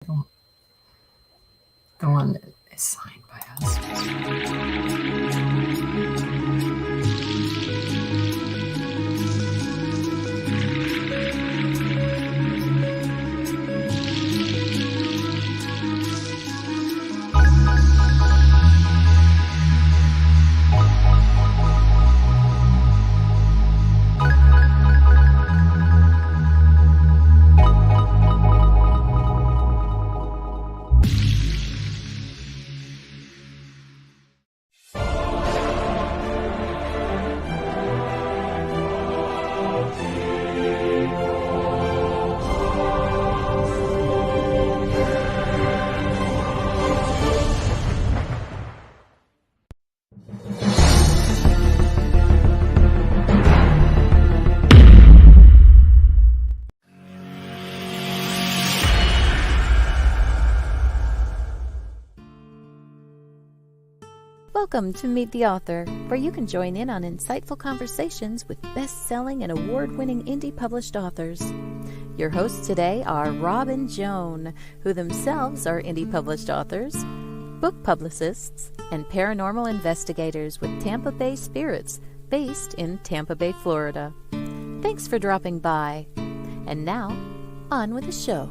The one that is signed by us. Welcome to Meet the Author, where you can join in on insightful conversations with best-selling and award-winning indie published authors. Your hosts today are Rob and Joan, who themselves are indie published authors, book publicists, and paranormal investigators with Tampa Bay Spirits, based in Tampa Bay, Florida. Thanks for dropping by. And now, on with the show.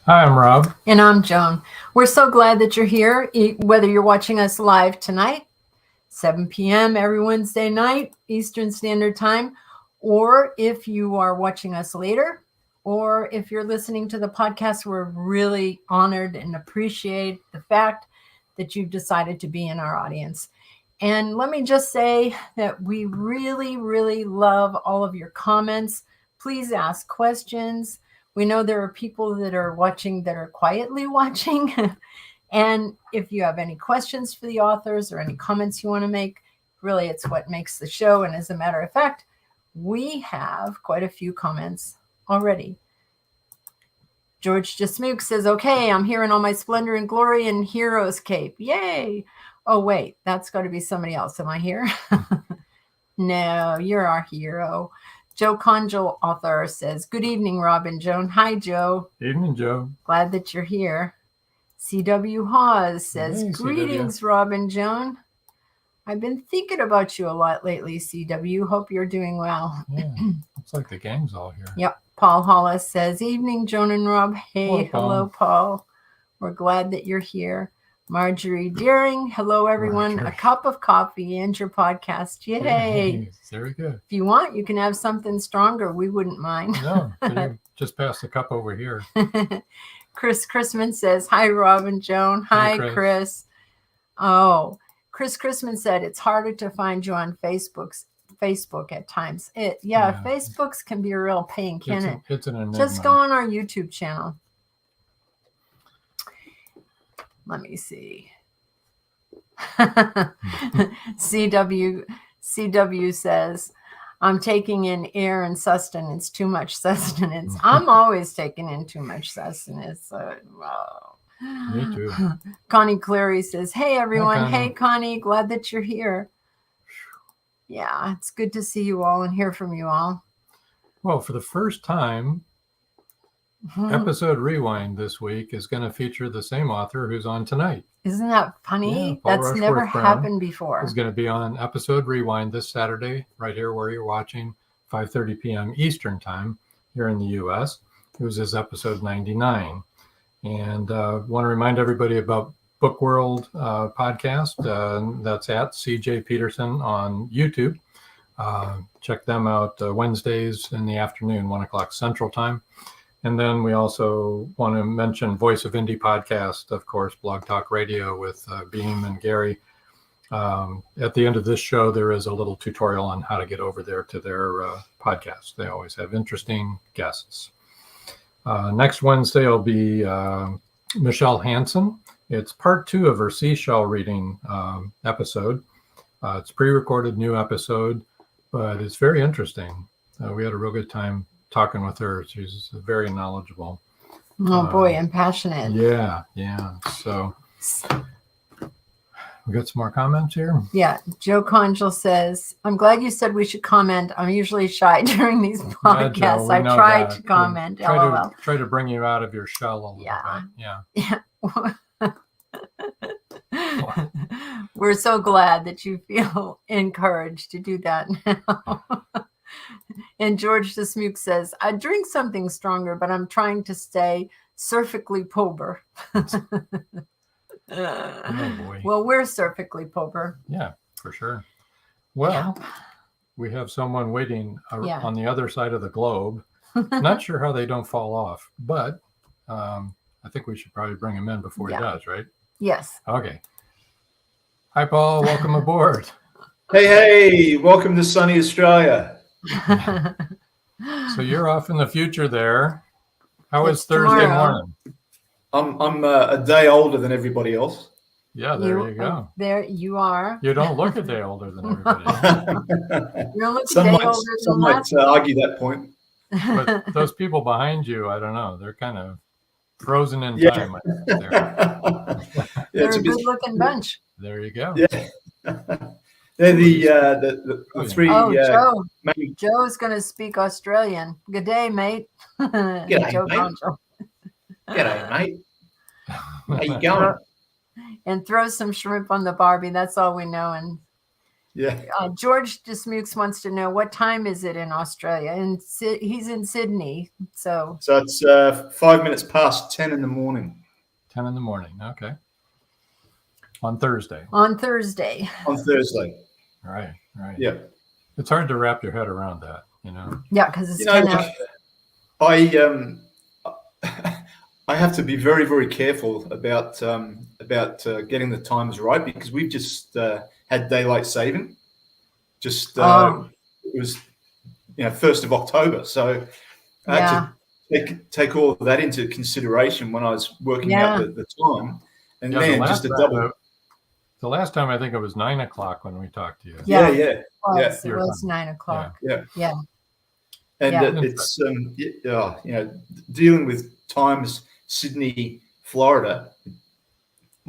Hi, I'm Rob. And I'm Joan. We're so glad that you're here, whether you're watching us live tonight, 7 p.m. every Wednesday night, Eastern Standard Time, or if you are watching us later, or if you're listening to the podcast. We're really honored and appreciate the fact that you've decided to be in our audience. And let me just say that we really, really love all of your comments. Please ask questions. We know there are people that are watching that are quietly watching. And if you have any questions for the authors or any comments you want to make, really it's what makes the show. And as a matter of fact, we have quite a few comments already. George Jasmook says, okay, I'm here in all my splendor and glory and hero's cape. Yay. Oh, wait, that's got to be somebody else. Am I here? No, you're our hero. Joe Conjal, author, says, good evening, Rob and Joan. Hi, Joe. Evening, Joe. Glad that you're here. C.W. Hawes says, Hey, greetings, Rob and Joan. I've been thinking about you a lot lately, C.W. Hope you're doing well. Yeah, looks like the gang's all here. Yep. Paul Hollis says, evening, Joan and Rob. Hey, hello, Paul. We're glad that you're here. Marjorie Deering, hello, everyone. Marjorie. A cup of coffee and your podcast. Yay. Hey, very good. If you want, you can have something stronger. We wouldn't mind. No, you just pass the cup over here. Chris Chrisman says, hi, Rob and Joan. Hi, Hey, Chris. Oh, Chris Chrisman said it's harder to find you on Facebook at times. Yeah. Facebook's can be a real pain, can it? It's an enigma. Just go on our YouTube channel. Let me see. CW says, I'm taking in air and sustenance, too much sustenance. I'm always taking in too much sustenance. Me too. Connie Cleary says, hey, everyone. Hi, Connie. Hey, Connie, glad that you're here. Yeah, it's good to see you all and hear from you all. Well, for the first time, Episode Rewind this week is going to feature the same author who's on tonight. Isn't that funny? Yeah, Paul That's never Rushworth-Brown happened before. Is going to be on Episode Rewind this Saturday, right here where you're watching, 5:30 p.m. Eastern Time here in the U.S. It was his episode 99. And want to remind everybody about Book World podcast. That's at CJ Peterson on YouTube. Check them out Wednesdays in the afternoon, 1 o'clock Central Time. And then we also want to mention Voice of Indie podcast, of course, Blog Talk Radio with Beam and Gary. At the end of this show, there is a little tutorial on how to get over there to their podcast. They always have interesting guests. Next Wednesday will be Michelle Hansen. It's part 2 of her seashell reading episode. It's pre-recorded new episode, but it's very interesting. We had a real good time talking with her. She's very knowledgeable. Oh boy, and passionate. Yeah. So We got some more comments here. Yeah. Joe Conjal says, I'm glad you said we should comment. I'm usually shy during these podcasts. Yeah, Joe, I tried to comment. Try to bring you out of your shell a little bit. Yeah. We're so glad that you feel encouraged to do that now. And George the Smook says, I drink something stronger, but I'm trying to stay surfically pober. Oh boy. Well, we're surfically pober. Yeah, for sure. Well, we have someone waiting on the other side of the globe. Not sure how they don't fall off, but I think we should probably bring him in before he does, right? Yes. Okay. Hi, Paul. Welcome aboard. Hey, welcome to sunny Australia. So you're off in the future there. How is Thursday morning? I'm a day older than everybody else. Yeah, there you go. There you are. You don't look a day older than everybody else. You don't look some a day might, older some than might argue that point. But those people behind you, I don't know. They're kind of frozen in time. They're a good-looking bunch. There you go. Yeah. They're the three. Joe. Joe's going to speak Australian. Good day, mate. G'day, Joe mate. Conjal. G'day, mate. How you going? And throw some shrimp on the Barbie. That's all we know. And George Desmukes wants to know, what time is it in Australia? And he's in Sydney. So it's 5 minutes past 10 in the morning. 10 in the morning. Okay. On Thursday. On Thursday. Right. Yeah. It's hard to wrap your head around that, you know. Yeah, because it's 10 hours. I have to be very, very careful about getting the times right, because we've just had daylight saving. It was 1st of October, so I had to take all of that into consideration when I was working out the time, and then just a double. The last time I think it was 9 o'clock when we talked to you. It was 9 o'clock. Yeah. And it's dealing with times. Sydney, Florida.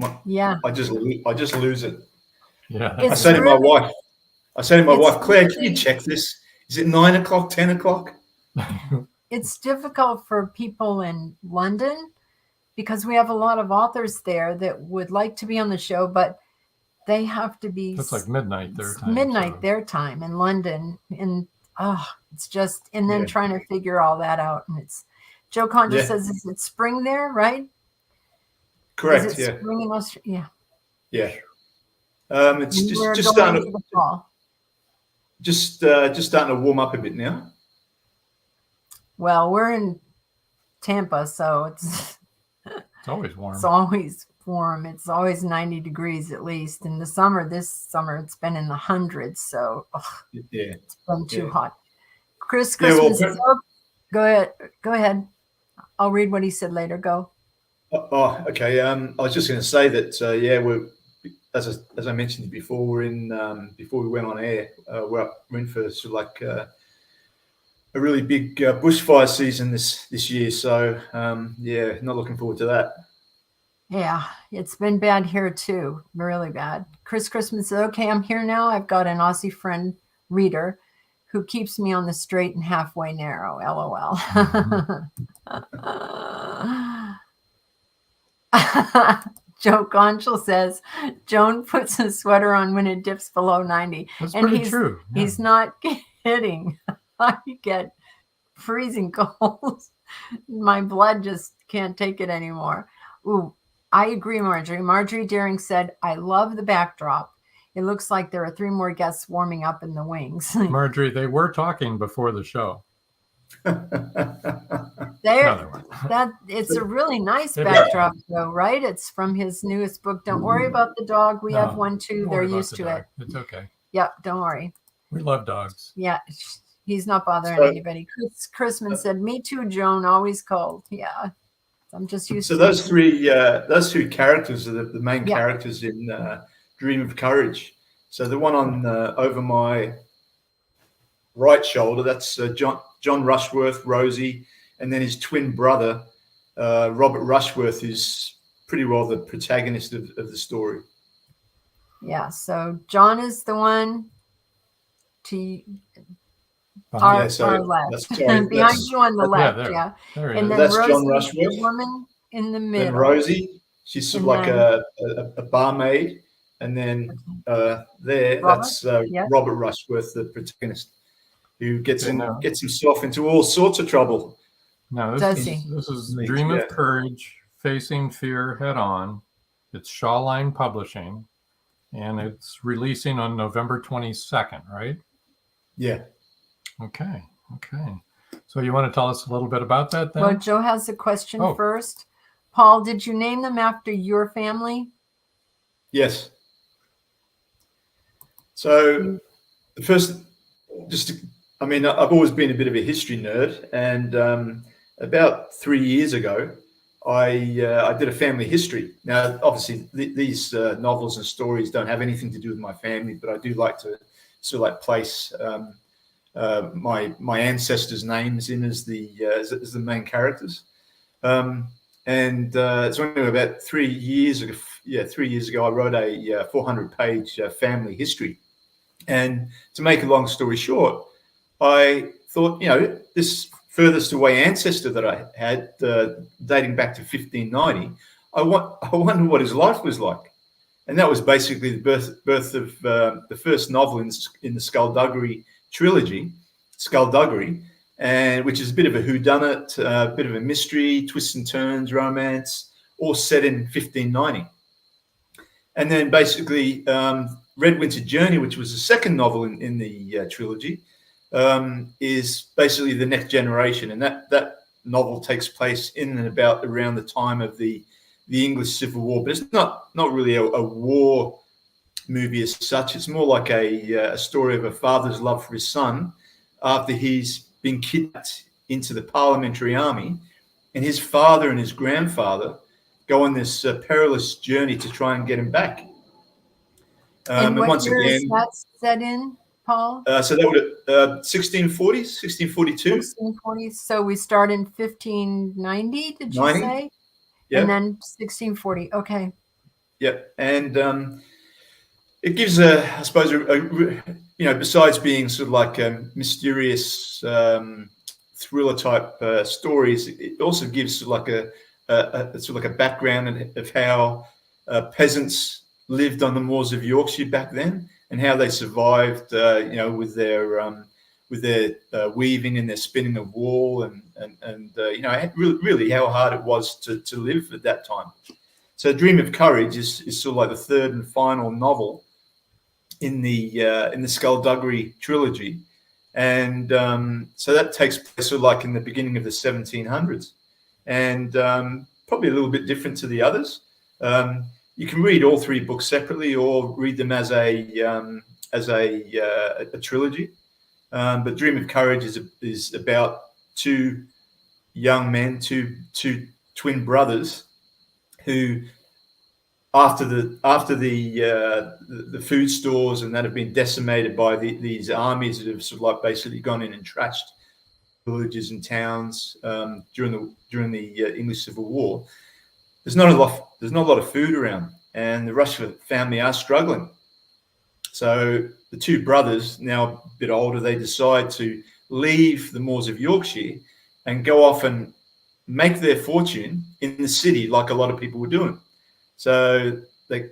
I just lose it. Yeah. I say to my wife, Claire, can you check this? Is it 9 o'clock, 10 o'clock? It's difficult for people in London because we have a lot of authors there that would like to be on the show, but they have to be. That's like midnight their time. Their time in London, and it's just, and then trying to figure all that out, and it's. Joe Conjal says, is it spring there, right? Correct, is it spring in Australia? Yeah. It's just starting to fall. Just starting to warm up a bit now. Well, we're in Tampa, so it's always warm. It's always warm. It's always 90 degrees at least. In the summer, this summer, it's been in the hundreds, so it's been too hot. Chris Christmas is up. Go ahead. I'll read what he said later. Go. Oh, okay. I was just going to say that, we're, as I mentioned before, we're in, before we went on air, we're in for sort of like a really big bushfire season this year. So, not looking forward to that. Yeah, it's been bad here too. Really bad. Chris Christmas said, okay, I'm here now. I've got an Aussie friend reader who keeps me on the straight and halfway narrow, LOL. Joe Conjal says, Joan puts a sweater on when it dips below 90. That's pretty true. Yeah. He's not kidding. I get freezing cold. My blood just can't take it anymore. Ooh, I agree, Marjorie. Marjorie Deering said, I love the backdrop. It looks like there are 3 more guests warming up in the wings. Marjorie, they were talking before the show. It's a really nice backdrop, though, right? It's from his newest book. Don't worry about the dog. We have one too. They're used to it. It's okay. Yeah, don't worry. We love dogs. Yeah, he's not bothering anybody. Chrisman said, "Me too, Joan. Always cold." Yeah, I'm just used to. So those two characters are the main characters in Dream of Courage. So the one on over my right shoulder, that's John Rushworth, Rosie, and then his twin brother, Robert Rushworth, is pretty well the protagonist of the story. Yeah. So John is the one to Behind- our left, that's sorry, behind you on the that's, yeah, left. there. Yeah. There he And is. then that's John Rosie, the Rushworth. woman in the Then middle. Rosie, she's sort of And like then- a barmaid. And then Robert? that's Yes. Robert Rushworth, the protagonist, who gets Yeah, gets himself into all sorts of trouble. No, Does this he? is Me, Dream yeah. of Courage, Facing Fear Head On. It's Shawline Publishing, and it's releasing on November 22nd, right? Yeah. Okay. So you want to tell us a little bit about that then? Well, Joe has a question Oh. first. Paul, did you name them after your family? Yes. So the first, I've always been a bit of a history nerd, and about 3 years ago, I did a family history. Now, obviously, these novels and stories don't have anything to do with my family, but I do like to sort of like place my ancestors' names in as the main characters. So anyway, about 3 years ago, 3 years ago, I wrote a 400-page family history. And to make a long story short, I thought, this furthest away ancestor that I had, dating back to 1590, I wonder what his life was like. And that was basically the birth of the first novel in the Skulduggery trilogy, Skulduggery, and which is a bit of a whodunit, a bit of a mystery, twists and turns, romance, all set in 1590. And then basically Red Winter Journey, which was the second novel in the trilogy, is basically the next generation. And that novel takes place in and about around the time of the English Civil War. But it's not really a war movie as such. It's more like a story of a father's love for his son after he's been kidnapped into the Parliamentary Army. And his father and his grandfather go on this perilous journey to try and get him back. And what year is that set in, Paul? So that would 1640s, 1642. 1640. So we start in 1590, did you 90? say? Yeah. And then 1640. Okay. Yep. And it gives I suppose, besides being sort of like mysterious thriller type stories, it also gives sort of like a background of how peasants lived on the moors of Yorkshire back then, and how they survived, with their weaving and their spinning of wool, and really how hard it was to live at that time. So, Dream of Courage is sort of like the third and final novel in the Skulduggery trilogy, and so that takes place sort of like in the beginning of the 1700s, and probably a little bit different to the others. You can read all three books separately, or read them as a trilogy. But Dream of Courage is about two young men, two twin brothers, who after the food stores and that have been decimated by these armies that have sort of like basically gone in and trashed villages and towns during the English Civil War. There's not a lot of food around, and the Rushworth family are struggling. So the two brothers, now a bit older, they decide to leave the moors of Yorkshire and go off and make their fortune in the city, like a lot of people were doing. So their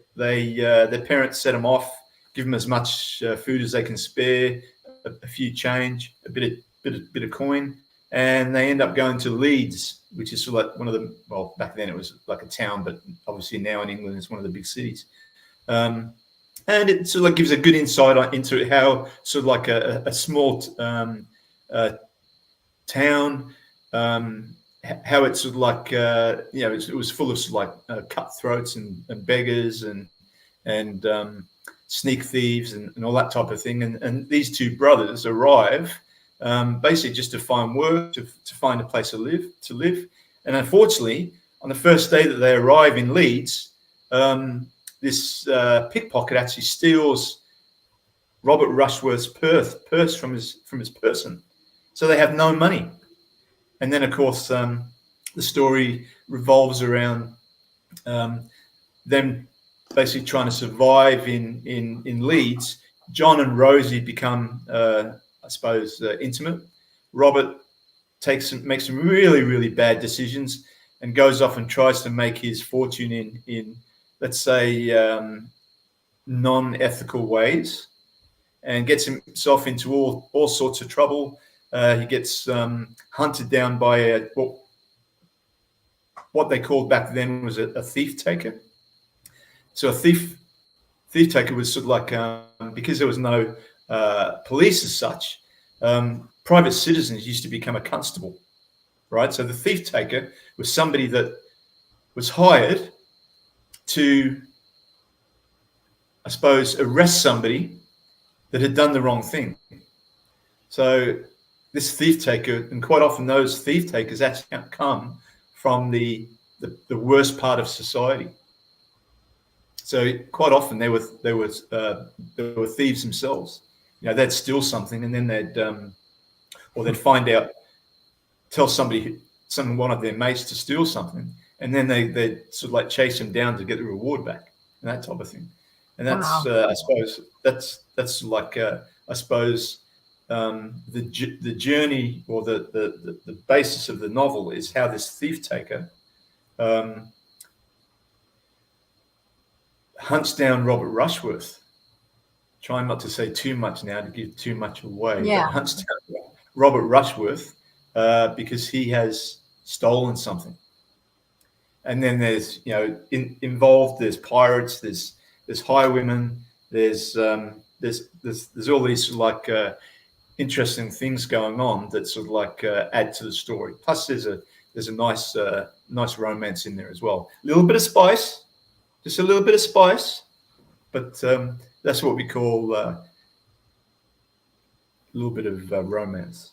parents set them off, give them as much food as they can spare, a few change, a bit of coin, and they end up going to Leeds, which is sort of like one of the, well, back then it was like a town, but obviously now in England it's one of the big cities. And it sort of like gives a good insight into how sort of like a small town, how it's sort of like, it was full of sort of like cutthroats and beggars and sneak thieves and all that type of thing. And these two brothers arrive basically just to find work, to find a place to live. And unfortunately, on the first day that they arrive in Leeds, this pickpocket actually steals Robert Rushworth's purse from his person. So they have no money. And then, of course, the story revolves around them basically trying to survive in Leeds. John and Rosie become, I suppose, intimate. Robert makes some really, really bad decisions and goes off and tries to make his fortune in let's say, non-ethical ways, and gets himself into all sorts of trouble. He gets hunted down by what they called back then was a thief taker. So a thief taker was sort of like, because there was no police as such, private citizens used to become a constable, right? So the thief taker was somebody that was hired to, I suppose, arrest somebody that had done the wrong thing. So this thief taker, and quite often those thief takers actually come from the worst part of society. So quite often they were thieves themselves. You know, they'd steal something and then they'd find out, tell one of their mates to steal something, and then they'd sort of like chase them down to get the reward back and that type of thing. And that's, wow. I suppose that's like, I suppose, the journey or the basis of the novel is how this thief taker hunts down Robert Rushworth. Trying not to say too much now to give too much away. Yeah. But hunts down Robert Rushworth because he has stolen something. And then there's, you know, involved. There's pirates. There's highwaymen. There's all these like interesting things going on that sort of like add to the story. Plus, there's a nice romance in there as well. A little bit of spice, just a little bit of spice, but that's what we call a little bit of romance.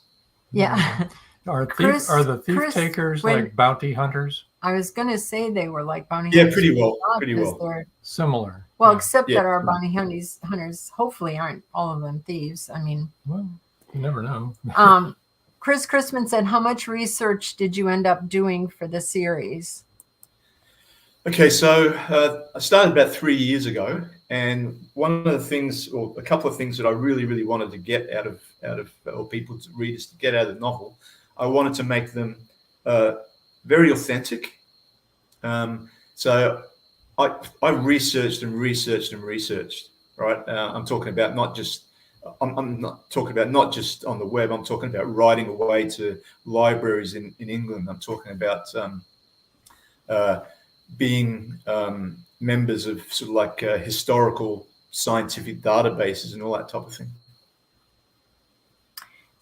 Yeah. Are the thief takers like bounty hunters? I was going to say they were like bounty hunters. Yeah, pretty well. Similar. Well, yeah. Except that our bounty hunters hopefully aren't all of them thieves. I mean, well, you never know. Chris Chrisman said, how much research did you end up doing for the series? Okay, so I started about 3 years ago, and one of the things, or a couple of things that I really, really wanted to get out of or people, readers to get out of the novel, I wanted to make them very authentic. So I researched and researched and researched. Right, I'm talking about not just. I'm not talking about not just on the web. I'm talking about writing away to libraries in England. I'm talking about being members of sort of like historical scientific databases and all that type of thing.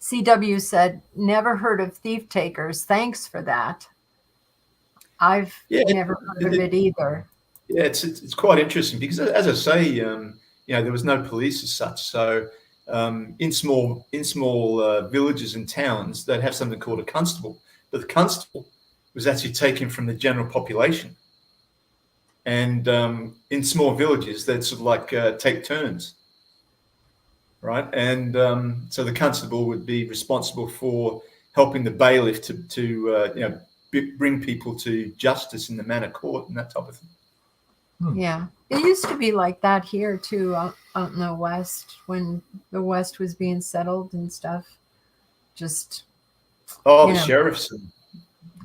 CW said, never heard of thief takers. Thanks for that. I've never heard of it either. Yeah, it's quite interesting because, as I say, you know, there was no police as such. So in small villages and towns, they'd have something called a constable, but the constable was actually taken from the general population. And in small villages, they'd sort of like take turns, right? And so the constable would be responsible for helping the bailiff to you know, bring people to justice in the manor court and that type of thing. Yeah, it used to be like that here too, out in the West, when the West was being settled and stuff. Just the sheriffs and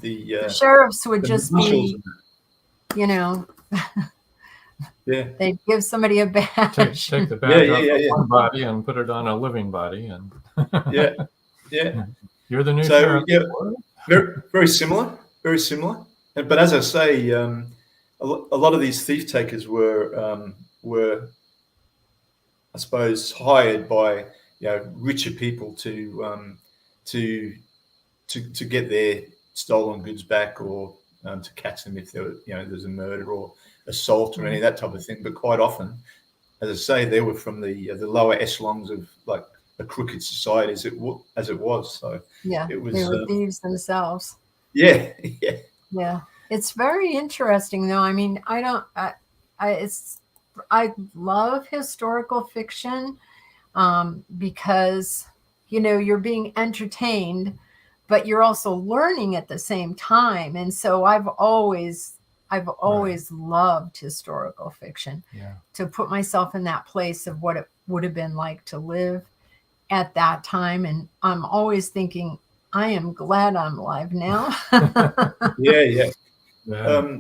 the sheriffs would just be, you know. Yeah, they'd give somebody a badge. Take the badge off one body and put it on a living body, and yeah. You're the new sheriff. Yeah, very similar. But as I say, a lot of these thief takers were, I suppose, hired by, you know, richer people to get their stolen goods back, or to catch them if there were, you know, there's a murder or assault or any of that type of thing. But quite often, as I say, they were from the lower echelons of like a crooked society as it was. So yeah, it was, they were thieves themselves. Yeah. It's very interesting, though. I mean, I love historical fiction because, you know, you're being entertained, but you're also learning at the same time. And so I've always I've always loved historical fiction. Yeah. To put myself in that place of what it would have been like to live at that time. And I'm always thinking, I am glad I'm alive now. Yeah. Yeah.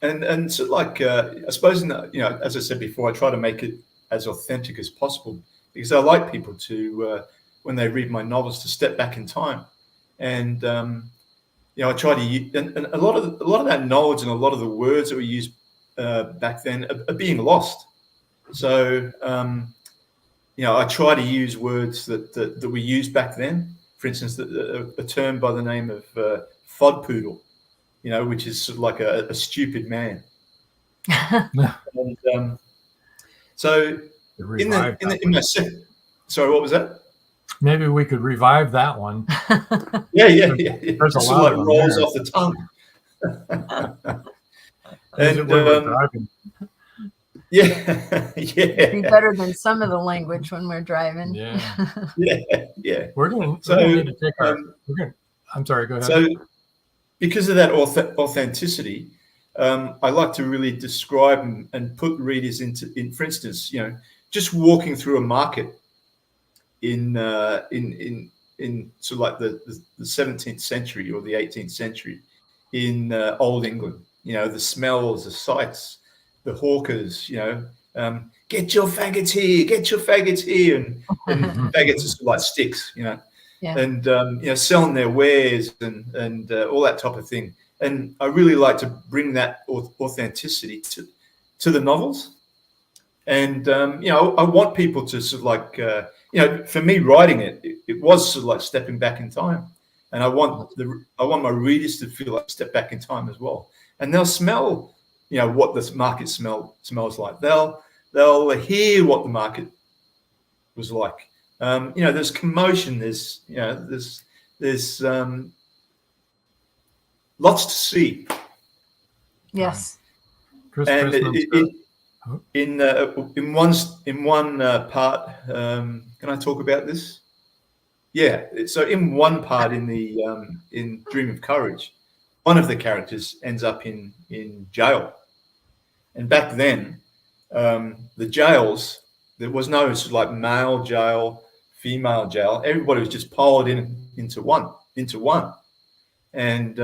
And so like, I suppose, as I said before, I try to make it as authentic as possible, because I like people to, when they read my novels, to step back in time. And, I try to use, and a lot of that knowledge and a lot of the words that we used back then are being lost. So, I try to use words that we used back then. For instance, a term by the name of fodpoodle, which is sort of like a stupid man. And so in my second, sorry, what was that? Maybe we could revive that one. Yeah. There's Just a lot like of rolls there. off the tongue. And we're driving. Yeah. Be better than some of the language when we're driving. Yeah. We're going to need to take our. I'm sorry. Go ahead. So, because of that authenticity, I like to really describe and put readers in. For instance, just walking through a market in sort of like the 17th century or the 18th century in Old England. The smells, the sights, the hawkers. Get your faggots here, and faggots are sort of like sticks. Yeah. And selling their wares and all that type of thing. And I really like to bring that authenticity to the novels. And I want people to sort of like for me writing it was sort of like stepping back in time, and I want my readers to feel like step back in time as well. And they'll smell what this market smells like. They'll hear what the market was like. There's commotion. There's lots to see. Yes. And in one part, can I talk about this? Yeah. So in one part in Dream of Courage, one of the characters ends up in jail. And back then, the jails, there was no sort of like male jail, female jail. Everybody was just piled into one. And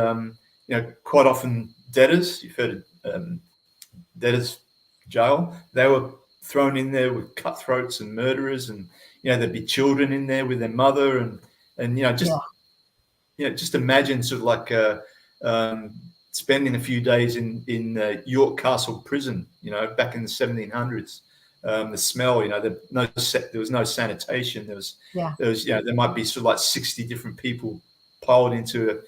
quite often debtors, you've heard of debtors jail, they were thrown in there with cutthroats and murderers, and there'd be children in there with their mother, and just imagine sort of like spending a few days in York Castle prison, back in the 1700s. The smell, there was no sanitation. There was there might be sort of like 60 different people piled into a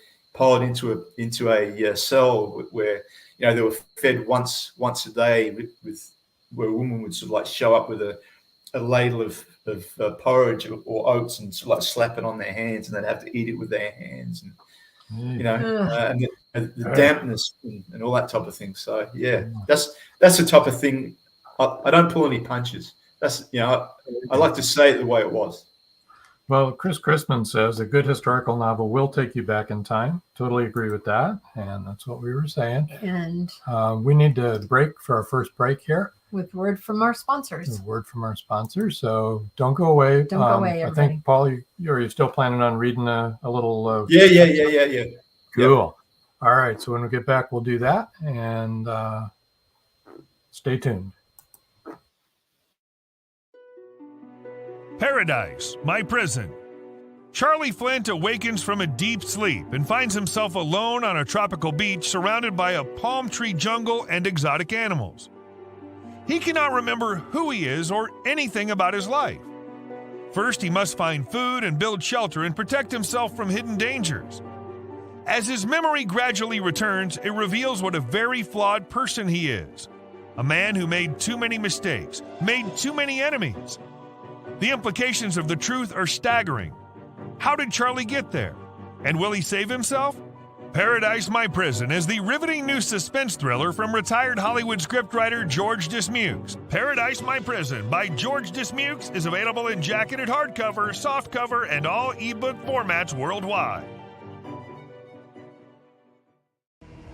cell where they were fed once a day with where a woman would sort of like show up with a ladle of porridge or oats and sort of like slap it on their hands, and they'd have to eat it with their hands, and and the dampness and all that type of thing. So that's the type of thing. I don't pull any punches. That's I like to say it the way it was. Well, Chris Chrisman says a good historical novel will take you back in time. Totally agree with that, and that's what we were saying. And we need to break for our first break here. With word from our sponsors. A word from our sponsors. So don't go away. Don't go away, everybody. I think, Paul, you're still planning on reading a little. Yeah. Cool. All right. So when we get back, we'll do that, and stay tuned. Paradise, my prison. Charlie Flint awakens from a deep sleep and finds himself alone on a tropical beach surrounded by a palm tree jungle and exotic animals. He cannot remember who he is or anything about his life. First, he must find food and build shelter and protect himself from hidden dangers. As his memory gradually returns, it reveals what a very flawed person he is. A man who made too many mistakes, made too many enemies. The implications of the truth are staggering. How did Charlie get there? And will he save himself? Paradise, My Prison is the riveting new suspense thriller from retired Hollywood scriptwriter George Dismukes. Paradise, My Prison by George Dismukes is available in jacketed hardcover, softcover, and all ebook formats worldwide.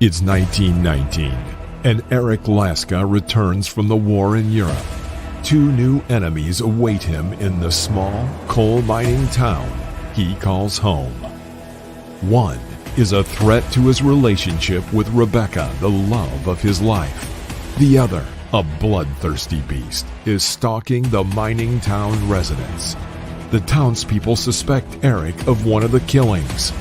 It's 1919. and Eric Laska returns from the war in Europe. Two new enemies await him in the small coal mining town he calls home. One is a threat to his relationship with Rebecca, the love of his life. The other, a bloodthirsty beast, is stalking the mining town residents. The townspeople suspect Eric of one of the killings.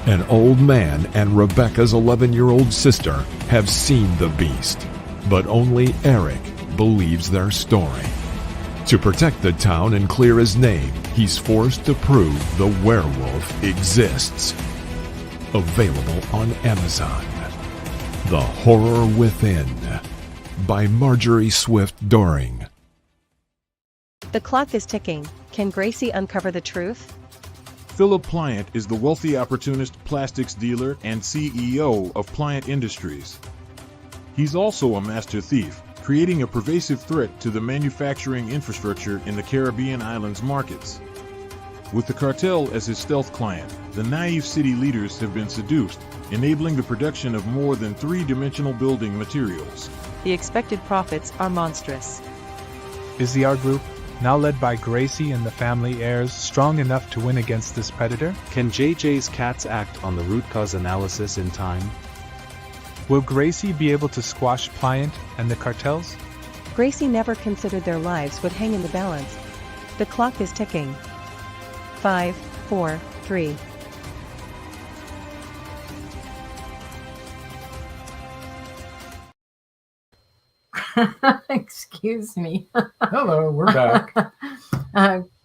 An old man and Rebecca's 11-year-old sister have seen the beast, but only Eric believes their story. To protect the town and clear his name, he's forced to prove the werewolf exists. Available on Amazon. The Horror Within by Marjorie Swift Doring. The clock is ticking. Can Gracie uncover the truth? Philip Pliant is the wealthy opportunist plastics dealer and CEO of Pliant Industries. He's also a master thief, creating a pervasive threat to the manufacturing infrastructure in the Caribbean islands markets. With the cartel as his stealth client, the naive city leaders have been seduced, enabling the production of more than three-dimensional building materials. The expected profits are monstrous. Is the art group, now led by Gracie and the family heirs, strong enough to win against this predator? Can JJ's cats act on the root cause analysis in time? Will Gracie be able to squash Pliant and the cartels? Gracie never considered their lives would hang in the balance. The clock is ticking. 5, 4, 3. Excuse me. Hello, we're back.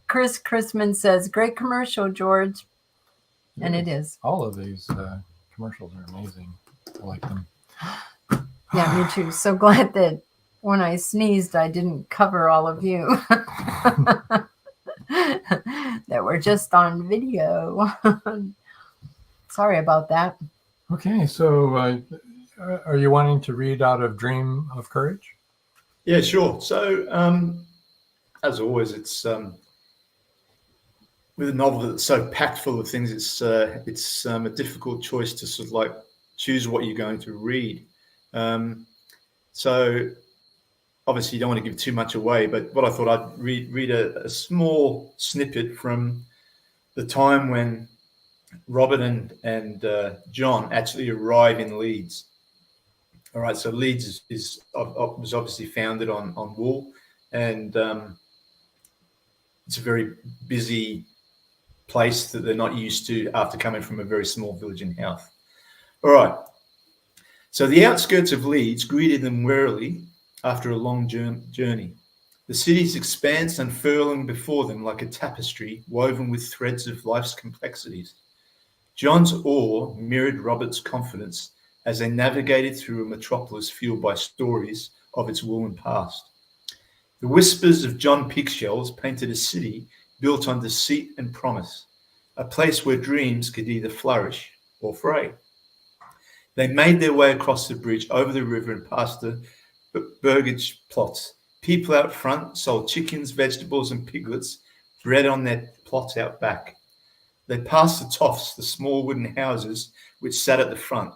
Chris Chrisman says, great commercial, George. And it is. All of these commercials are amazing. I like them. Yeah, me too. So glad that when I sneezed, I didn't cover all of you. That were just on video. Sorry about that. Okay, so are you wanting to read out of Dream of Courage? Yeah, sure. So, as always, it's with a novel that's so packed full of things. It's a difficult choice to sort of like choose what you're going to read. So, obviously, you don't want to give too much away. But what I thought I'd read a small snippet from the time when Robert and John actually arrive in Leeds. All right, so Leeds was obviously founded on wool, and it's a very busy place that they're not used to after coming from a very small village in Howth. All right, so the outskirts of Leeds greeted them warily after a long journey. The city's expanse unfurling before them like a tapestry woven with threads of life's complexities. John's awe mirrored Robert's confidence as they navigated through a metropolis fueled by stories of its woolen past. The whispers of John Pigshells painted a city built on deceit and promise, a place where dreams could either flourish or fray. They made their way across the bridge, over the river, and past the burgage plots. People out front sold chickens, vegetables, and piglets, bred on their plots out back. They passed the toffs, the small wooden houses which sat at the front.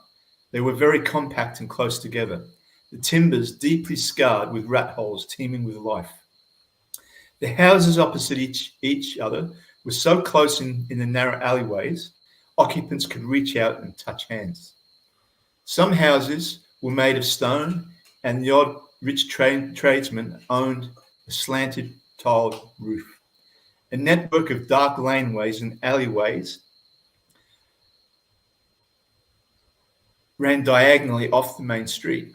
They were very compact and close together, the timbers deeply scarred with rat holes teeming with life. The houses opposite each other were so close in the narrow alleyways, occupants could reach out and touch hands. Some houses were made of stone, and the odd rich tradesman owned a slanted tiled roof. A network of dark laneways and alleyways ran diagonally off the main street.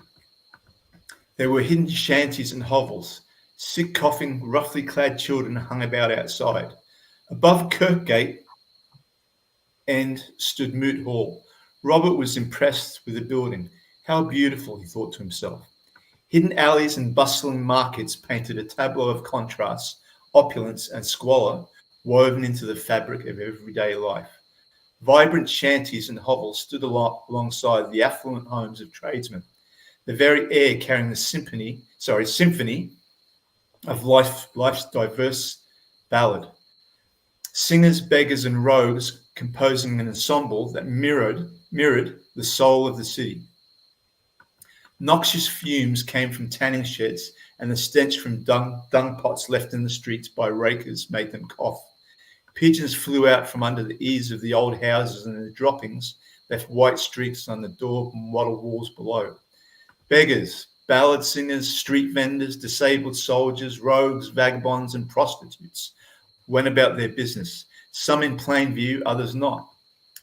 There were hidden shanties and hovels. Sick, coughing, roughly clad children hung about outside. Above Kirkgate end stood Moot Hall. Robert was impressed with the building. How beautiful, he thought to himself. Hidden alleys and bustling markets painted a tableau of contrasts, opulence and squalor woven into the fabric of everyday life. Vibrant shanties and hovels stood alongside the affluent homes of tradesmen, the very air carrying the symphony of life's diverse ballad. Singers, beggars, and rogues composing an ensemble that mirrored the soul of the city. Noxious fumes came from tanning sheds, and the stench from dung pots left in the streets by rakers made them cough. Pigeons flew out from under the eaves of the old houses, and the droppings left white streaks on the door and wattle walls below. Beggars, ballad singers, street vendors, disabled soldiers, rogues, vagabonds, and prostitutes went about their business, some in plain view, others not.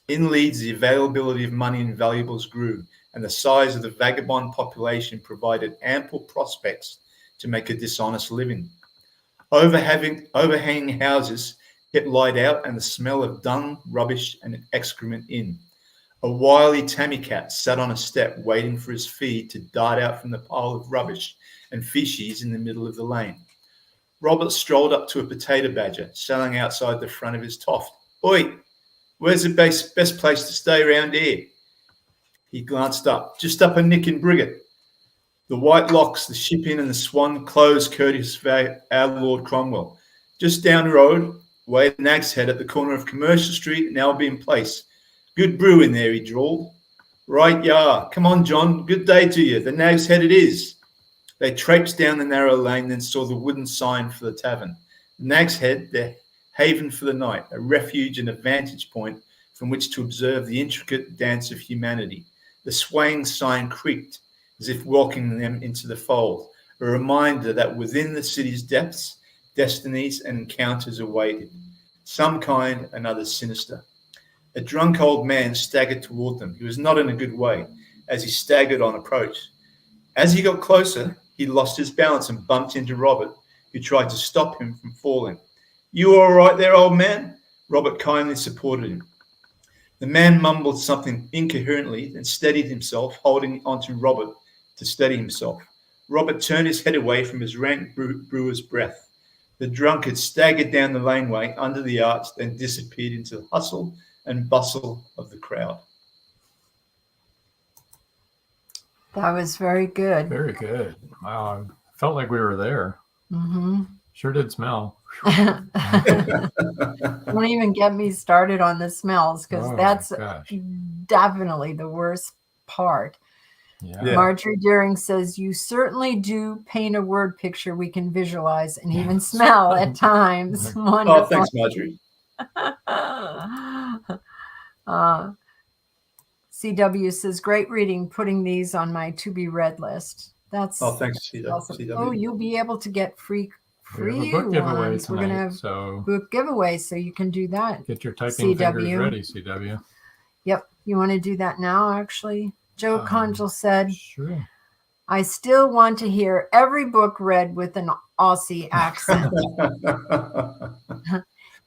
In Leeds, the availability of money and valuables grew, and the size of the vagabond population provided ample prospects to make a dishonest living. Overhanging houses kept light out and the smell of dung, rubbish, and excrement in. A wily tammy cat sat on a step waiting for his feed to dart out from the pile of rubbish and feces in the middle of the lane. Robert strolled up to a potato badger selling outside the front of his toft. "Oi, where's the best place to stay around here?" He glanced up. "Just up a nick in Briggate. The White Locks, the Ship Inn, and the Swan closed courteous of our Lord Cromwell. Just down the road, way at Nag's Head at the corner of Commercial Street and Albion Place. Good brew in there," he drawled. "Right, ya. Come on, John. Good day to you. The Nag's Head it is." They traipsed down the narrow lane, then saw the wooden sign for the tavern. Nag's Head, their haven for the night, a refuge and a vantage point from which to observe the intricate dance of humanity. The swaying sign creaked as if welcoming them into the fold, a reminder that within the city's depths, destinies and encounters awaited, some kind and others sinister. A drunk old man staggered toward them. He was not in a good way, as he staggered on approach. As he got closer, he lost his balance and bumped into Robert, who tried to stop him from falling. "You all right there, old man?" Robert kindly supported him. The man mumbled something incoherently and steadied himself, holding onto Robert to steady himself. Robert turned his head away from his rank brewer's breath. The drunkard staggered down the laneway under the arch, then disappeared into the hustle and bustle of the crowd. That was very good. Very good. Wow. I felt like we were there. Mm-hmm. Sure did smell. Don't even get me started on the smells, because that's definitely the worst part. Yeah. Marjorie Deering says, "You certainly do paint a word picture we can visualize and even smell at times." Wonderful. Oh, thanks, Marjorie. CW says, "Great reading, putting these on my to be read list." That's thanks, CW. awesome. Oh, you'll be able to get free we have a book giveaway ones. Tonight, We're gonna have so book giveaway, so you can do that. Get your typing fingers ready, CW. Yep. You want to do that now, actually? Joe Conjal said, "Sure. I still want to hear every book read with an Aussie accent."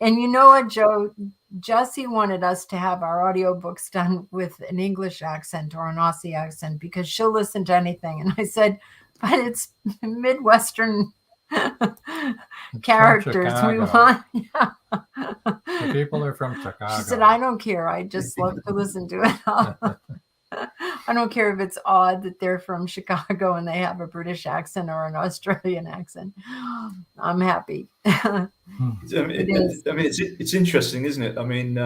And you know what, Joe? Jessie wanted us to have our audiobooks done with an English accent or an Aussie accent because she'll listen to anything. And I said, but it's Midwestern characters. We want, The people are from Chicago. She said, "I don't care. I just love to listen to it." I don't care if it's odd that they're from Chicago and they have a British accent or an Australian accent. I'm happy. It's interesting, isn't it? I mean,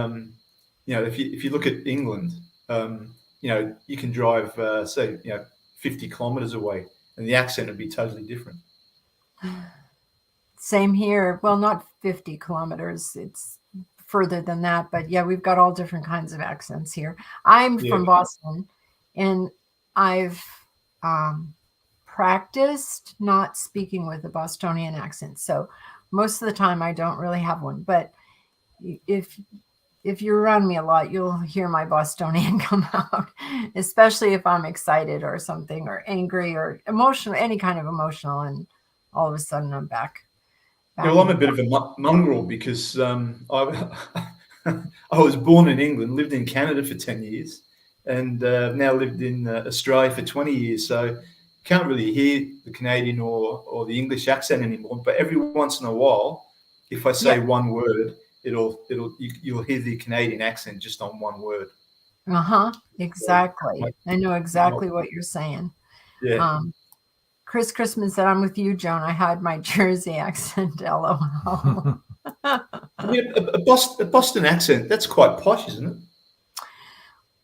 if you look at England, you can drive, 50 kilometers away, and the accent would be totally different. Same here. Well, not 50 kilometers. It's further than that, but yeah, we've got all different kinds of accents here. I'm from Boston, and I've practiced not speaking with a Bostonian accent, so most of the time I don't really have one. But if you're around me a lot, you'll hear my Bostonian come out, especially if I'm excited or something, or angry or emotional, any kind of emotional, and all of a sudden I'm back. Well, I'm a bit of a mongrel because I was born in England, lived in Canada for 10 years, and now lived in Australia for 20 years. So can't really hear the Canadian or the English accent anymore. But every once in a while, if I say one word, you'll hear the Canadian accent just on one word. Exactly. I know exactly what you're saying. Yeah. Chris Christman said, "I'm with you, Joan. I had my Jersey accent." LOL. I mean, a Boston accent, that's quite posh, isn't it?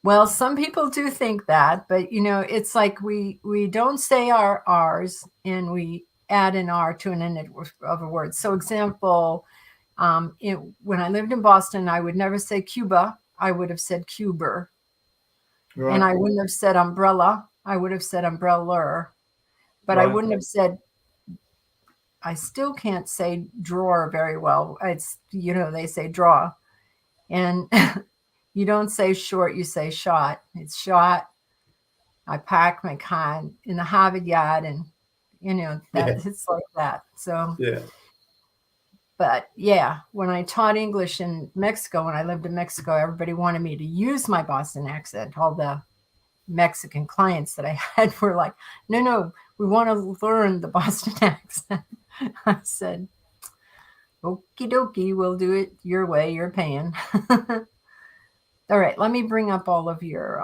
Well, some people do think that, but you know, it's like we don't say our R's and we add an R to an end of a word. So example, when I lived in Boston, I would never say Cuba. I would have said Cuber. Right. And I wouldn't have said umbrella. I would have said umbrella. But I Right. wouldn't have said, I still can't say drawer very well. It's, you know, they say draw. And you don't say short, you say shot. It's shot. I pack my car in the Harvard Yard, and you know that it's like that. So Yeah. but yeah, when I taught English in Mexico, when I lived in Mexico, everybody wanted me to use my Boston accent. All the Mexican clients that I had were like, no, we want to learn the Boston accent. I said, okie dokie, we'll do it your way, you're paying. All right, let me bring up all of your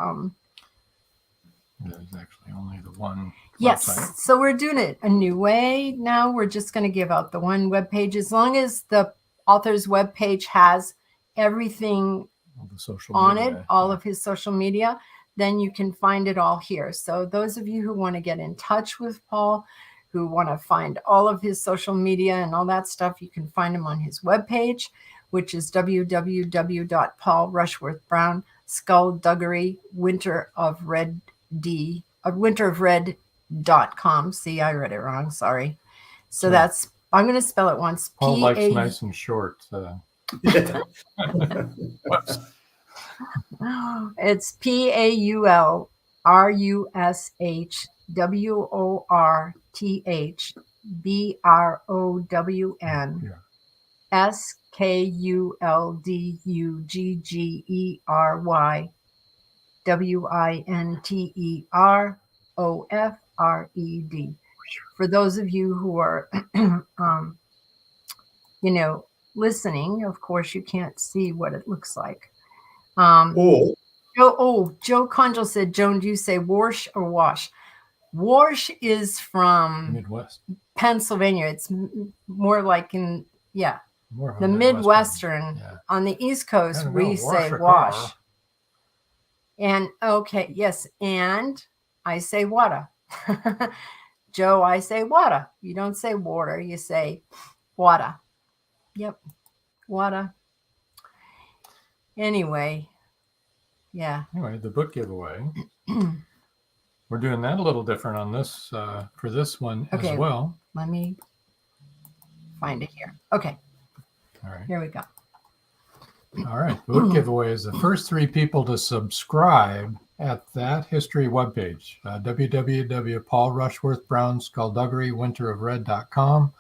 There's actually only the one yes, website. so we're doing it a new way now. We're just going to give out the one web page. As long as the author's web page has everything All the social on media. it, all of his social media, then you can find it all here. So those of you who want to get in touch with Paul, who want to find all of his social media and all that stuff, you can find him on his webpage, which is www.paulrushworth-brown Skulduggery winterofred.com. See, I read it wrong. Sorry. So that's, I'm going to spell it once. Paul likes nice and short. It's PAULRUSHWORTHBROWN SKULDUGGERWINTEROFRED. For those of you who are, you know, listening, of course, you can't see what it looks like. Joe Conjal said, Joan, do you say wash or wash? Wash is from Midwest, Pennsylvania. It's more like in, more the Midwestern. Yeah. On the East Coast, we say a wash. car. And okay, yes, and I say water. Joe, I say water. You don't say water, you say water. Yep, water. Anyway, yeah. Anyway, the book giveaway. We're doing that a little different on this for this one as well. Let me find it here. Okay. All right. Here we go. All right. The book giveaway is the first 3 people to subscribe at that history webpage, www.paulrushworth-brown Skulduggery winterofred.com,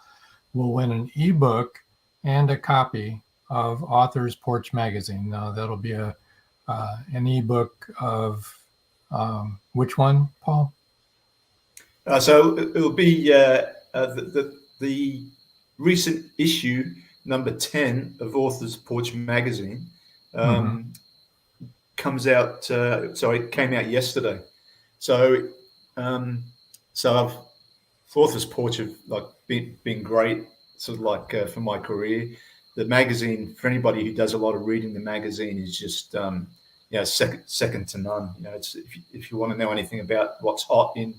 will win an ebook and a copy of Author's Porch Magazine. Now, that'll be an ebook of which one, Paul? So it'll be the recent issue, number 10 of Author's Porch Magazine. Comes out. It came out yesterday. So Author's Porch have been great, sort of like for my career. The magazine, for anybody who does a lot of reading, the magazine is just second to none. You know, it's if you want to know anything about what's hot and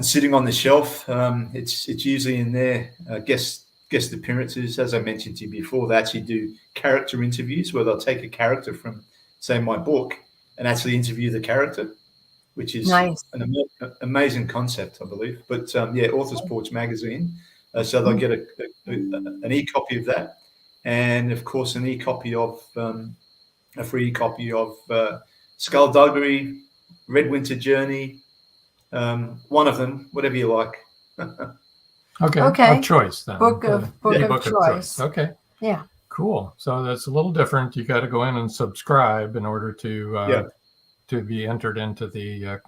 sitting on the shelf, it's usually in there. Guest appearances, as I mentioned to you before, they actually do character interviews where they'll take a character from, say, my book and actually interview the character, which is nice. an amazing concept, I believe. But Author's Porch Magazine. So they'll get an e-copy of that, and of course an e-copy of a free copy of Skulduggery, Red Winter Journey, one of them, whatever you like. Okay. Of choice then. Book of choice. Okay. Yeah. Cool. So that's a little different. You got to go in and subscribe in order to be entered into the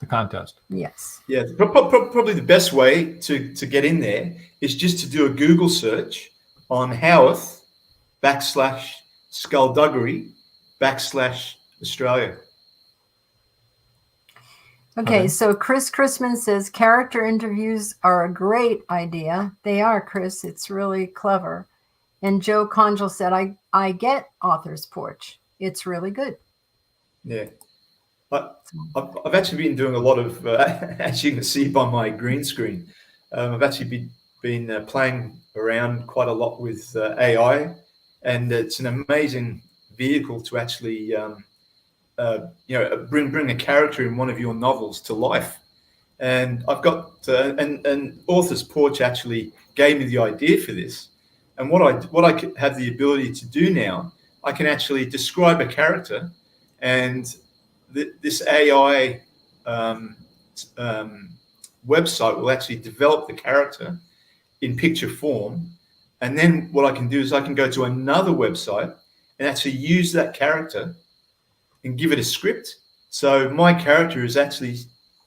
contest. Yes. Yeah. Probably the best way to get in there is just to do a Google search on Howarth /Skulduggery /Australia. Okay, so Chris Chrisman says character interviews are a great idea. They are, Chris. It's really clever. And Joe Conjal said, I get Author's Porch. It's really good. Yeah. I've actually been doing a lot of, as you can see by my green screen, I've actually been playing around quite a lot with AI, and it's an amazing vehicle to actually, bring a character in one of your novels to life. And I've got, and Author's Porch actually gave me the idea for this. And what I have the ability to do now, I can actually describe a character, and this AI website will actually develop the character in picture form. And then what I can do is I can go to another website and actually use that character and give it a script. So my character is actually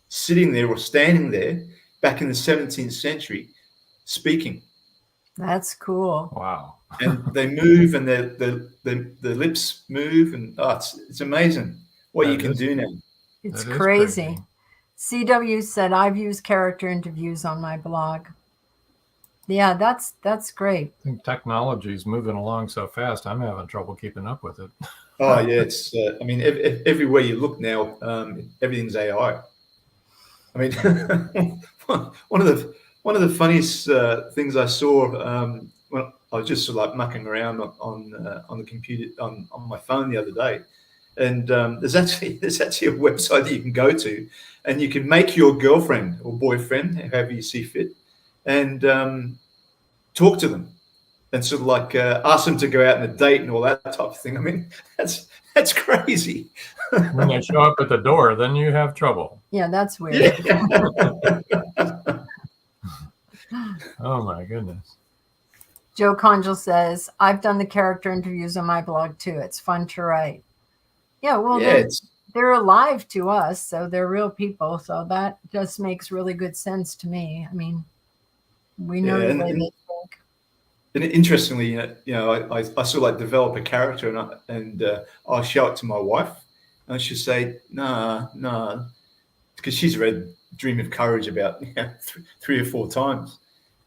sitting there or standing there back in the 17th century speaking. That's cool. Wow. And they move, and the lips move, and it's amazing what you can do now. It's crazy. CW said, I've used character interviews on my blog. Yeah, that's great. I think technology is moving along so fast, I'm having trouble keeping up with it. Oh yeah, it's. I mean, everywhere you look now, everything's AI. I mean, one of the funniest things I saw when I was just sort of like mucking around on the computer on my phone the other day, and there's actually a website that you can go to, and you can make your girlfriend or boyfriend, however you see fit, and talk to them, and sort of like ask them to go out on a date and all that type of thing. I mean, that's crazy. When they show up at the door, then you have trouble. Yeah, that's weird. Yeah. Oh my goodness. Joe Conjal says, I've done the character interviews on my blog too. It's fun to write. Yeah, well, they're alive to us, so they're real people. So that just makes really good sense to me. I mean, we know the way they think. And interestingly, I sort of like develop a character, and I'll show it to my wife, and she'll say, no, because she's read Dream of Courage about 3 or 4 times.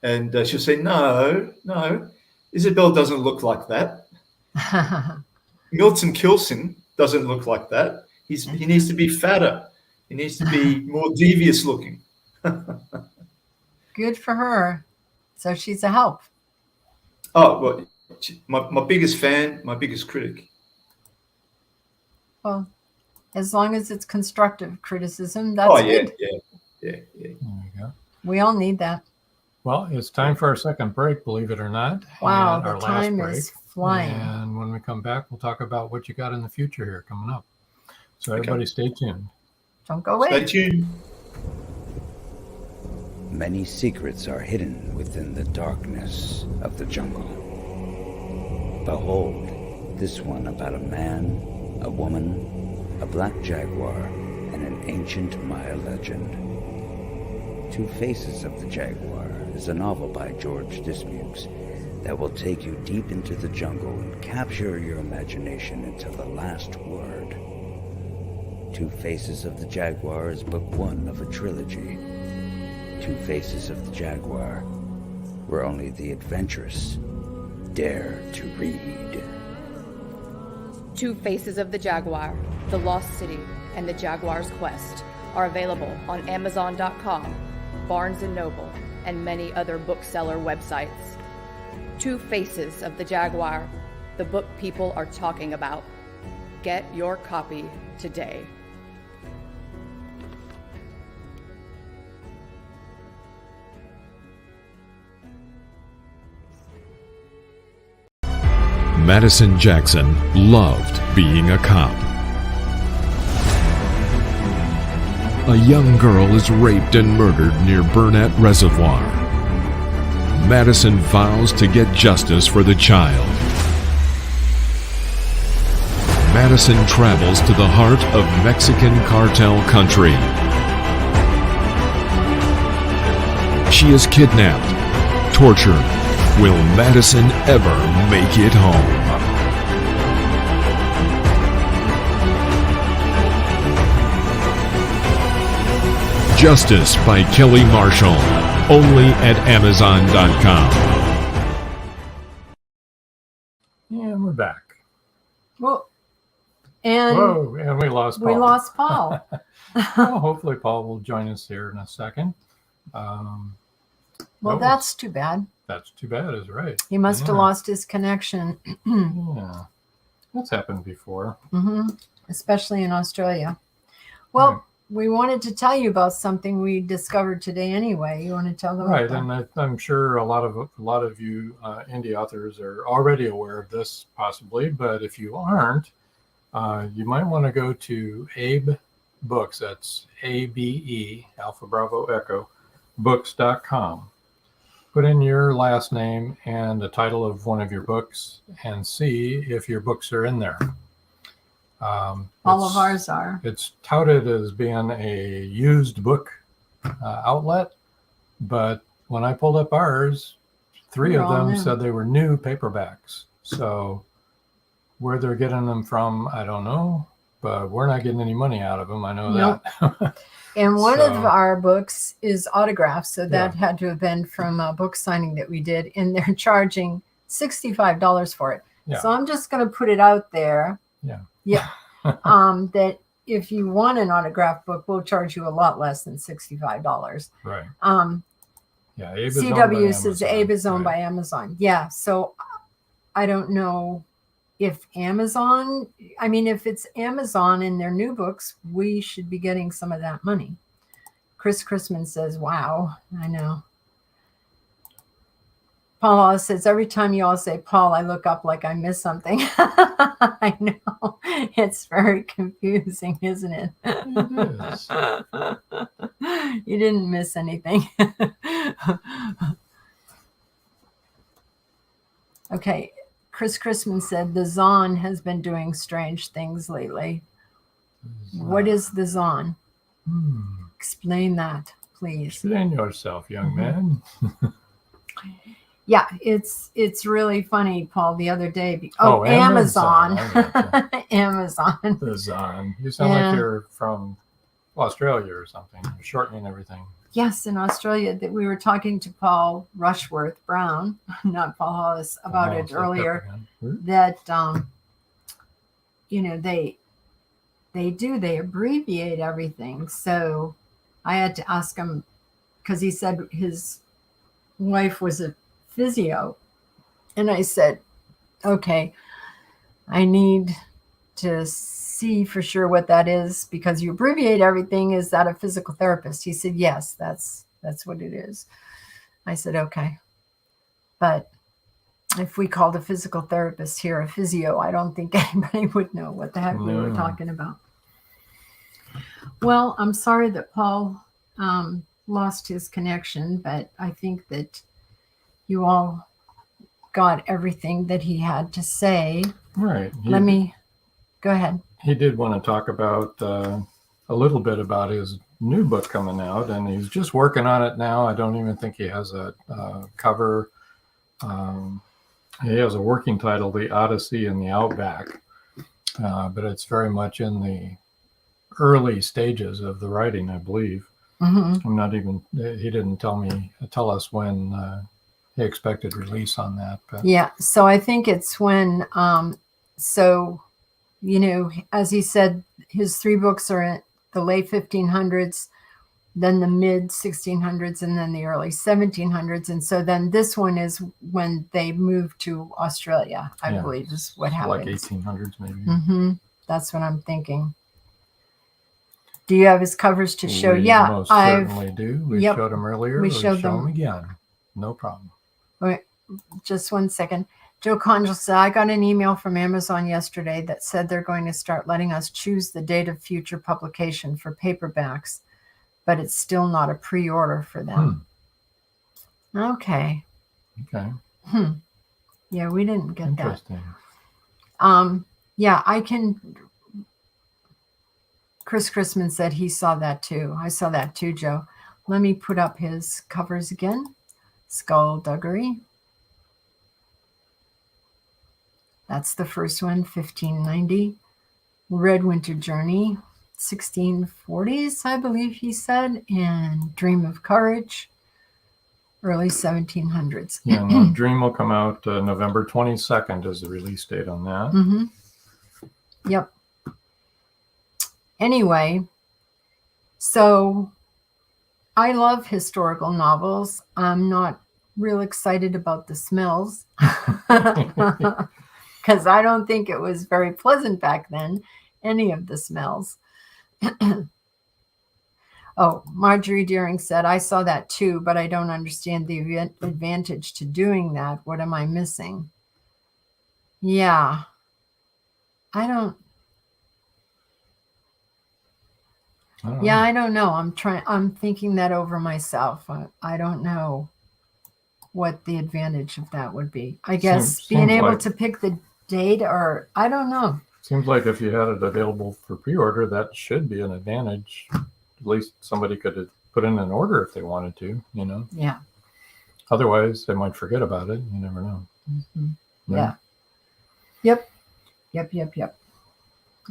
And she'll say, no, Isabel doesn't look like that. Milton Kilson doesn't look like that. He needs to be fatter. He needs to be more devious looking. Good for her. So she's a help. Oh, well, my biggest fan, my biggest critic. Well, as long as it's constructive criticism, that's good. Yeah. There you go. We all need that. Well, it's time for our second break, believe it or not. Wow, and the time is flying. And when we come back, we'll talk about what you got in the future here coming up. So everybody stay tuned. Don't go away. Stay tuned. Many secrets are hidden within the darkness of the jungle. Behold, this one about a man, a woman, a black jaguar, and an ancient Maya legend. Two Faces of the Jaguar is a novel by George Dismukes that will take you deep into the jungle and capture your imagination until the last word. Two Faces of the Jaguar is book 1 of a trilogy. Two Faces of the Jaguar, where only the adventurous dare to read. Two Faces of the Jaguar, The Lost City, and The Jaguar's Quest are available on Amazon.com, Barnes & Noble, and many other bookseller websites. Two Faces of the Jaguar, the book people are talking about. Get your copy today. Madison Jackson loved being a cop. A young girl is raped and murdered near Burnett Reservoir. Madison vows to get justice for the child. Madison travels to the heart of Mexican cartel country. She is kidnapped, tortured. Will Madison ever make it home? Justice by Kelly Marshall, only at Amazon.com. And we're back. Well, And whoa, and we lost Paul. We lost Paul. Well, hopefully Paul will join us here in a second. Well, that's too bad. That's too bad, is right. He must have lost his connection. Yeah, that's happened before. Especially in Australia. Well, we wanted to tell you about something we discovered today anyway. You want to tell them Right, about that? and I'm sure a lot of you indie authors are already aware of this, possibly. But if you aren't, you might want to go to Abe Books. That's ABE, Alpha Bravo Echo, books.com. Put in your last name and the title of one of your books and see if your books are in there. All of ours are. It's touted as being a used book outlet, but when I pulled up ours, 3 of them said they were new paperbacks. So where they're getting them from, I don't know, but we're not getting any money out of them. I know that. And one of our books is autographed, so that had to have been from a book signing that we did, and they're charging $65 for it. So I'm just going to put it out there. That if you want an autographed book, we'll charge you a lot less than $65. Right. Abe CW says Abe is owned by Amazon. Yeah. So I don't know if Amazon, if it's Amazon and their new books, we should be getting some of that money. Chris Chrisman says, wow, I know. Paul says, every time you all say Paul, I look up like I missed something. I know. It's very confusing, isn't it? It is. You didn't miss anything. Okay. Chris Chrisman said, the Zon has been doing strange things lately. What is the Zon? Explain that, please. Explain yourself, young man. Yeah, it's really funny, Paul, the other day. Amazon. Amazon. The Zon. You sound like you're from Australia or something. You're shortening everything. Yes, in Australia, that we were talking to Paul Rushworth-Brown, not Paul Hollis, about it earlier. That they abbreviate everything. So I had to ask him, because he said his wife was a physio, and I said, okay, I need to see for sure what that is, because you abbreviate everything. Is that a physical therapist? He said, yes, that's what it is. I said, okay. But if we called a physical therapist here a physio, I don't think anybody would know what the heck we were talking about. Well, I'm sorry that Paul lost his connection, but I think that you all got everything that he had to say. Right. Let me go ahead. He did want to talk about a little bit about his new book coming out, and he's just working on it now. I don't even think he has a cover. He has a working title, The Odyssey in the Outback, but it's very much in the early stages of the writing, I believe. I'm not even, he didn't tell us when he expected release on that. But. Yeah, so I think it's when, as he said, his 3 books are in the late 1500s, then the mid 1600s, and then the early 1700s. And so then this one is when they moved to Australia, I believe is what happened. Like 1800s maybe. That's what I'm thinking. Do you have his covers to show? We most certainly do. We showed them earlier. We We'll showed show them again. No problem. All right, just 1 second. Joe Conjal said, I got an email from Amazon yesterday that said they're going to start letting us choose the date of future publication for paperbacks, but it's still not a pre-order for them. Okay. Yeah, we didn't get that. Interesting. Yeah, I can. Chris Chrisman said he saw that too. I saw that too, Joe. Let me put up his covers again. Skulduggery. That's the first one, 1590. Red Winter Journey, 1640s, I believe he said, and Dream of Courage, early 1700s. Yeah, no, Dream will come out November 22nd is the release date on that. Yep. Anyway, so I love historical novels. I'm not real excited about the smells because I don't think it was very pleasant back then, any of the smells. Oh, Marjorie Deering said, I saw that too, but I don't understand the advantage to doing that. What am I missing? Yeah, I don't know. I'm thinking that over myself. I don't know what the advantage of that would be. I guess being able to pick the date, or I don't know. Seems like if you had it available for pre-order, that should be an advantage. At least somebody could put in an order if they wanted to, you know? Yeah. Otherwise, they might forget about it. You never know. Mm-hmm. Yeah. Yep.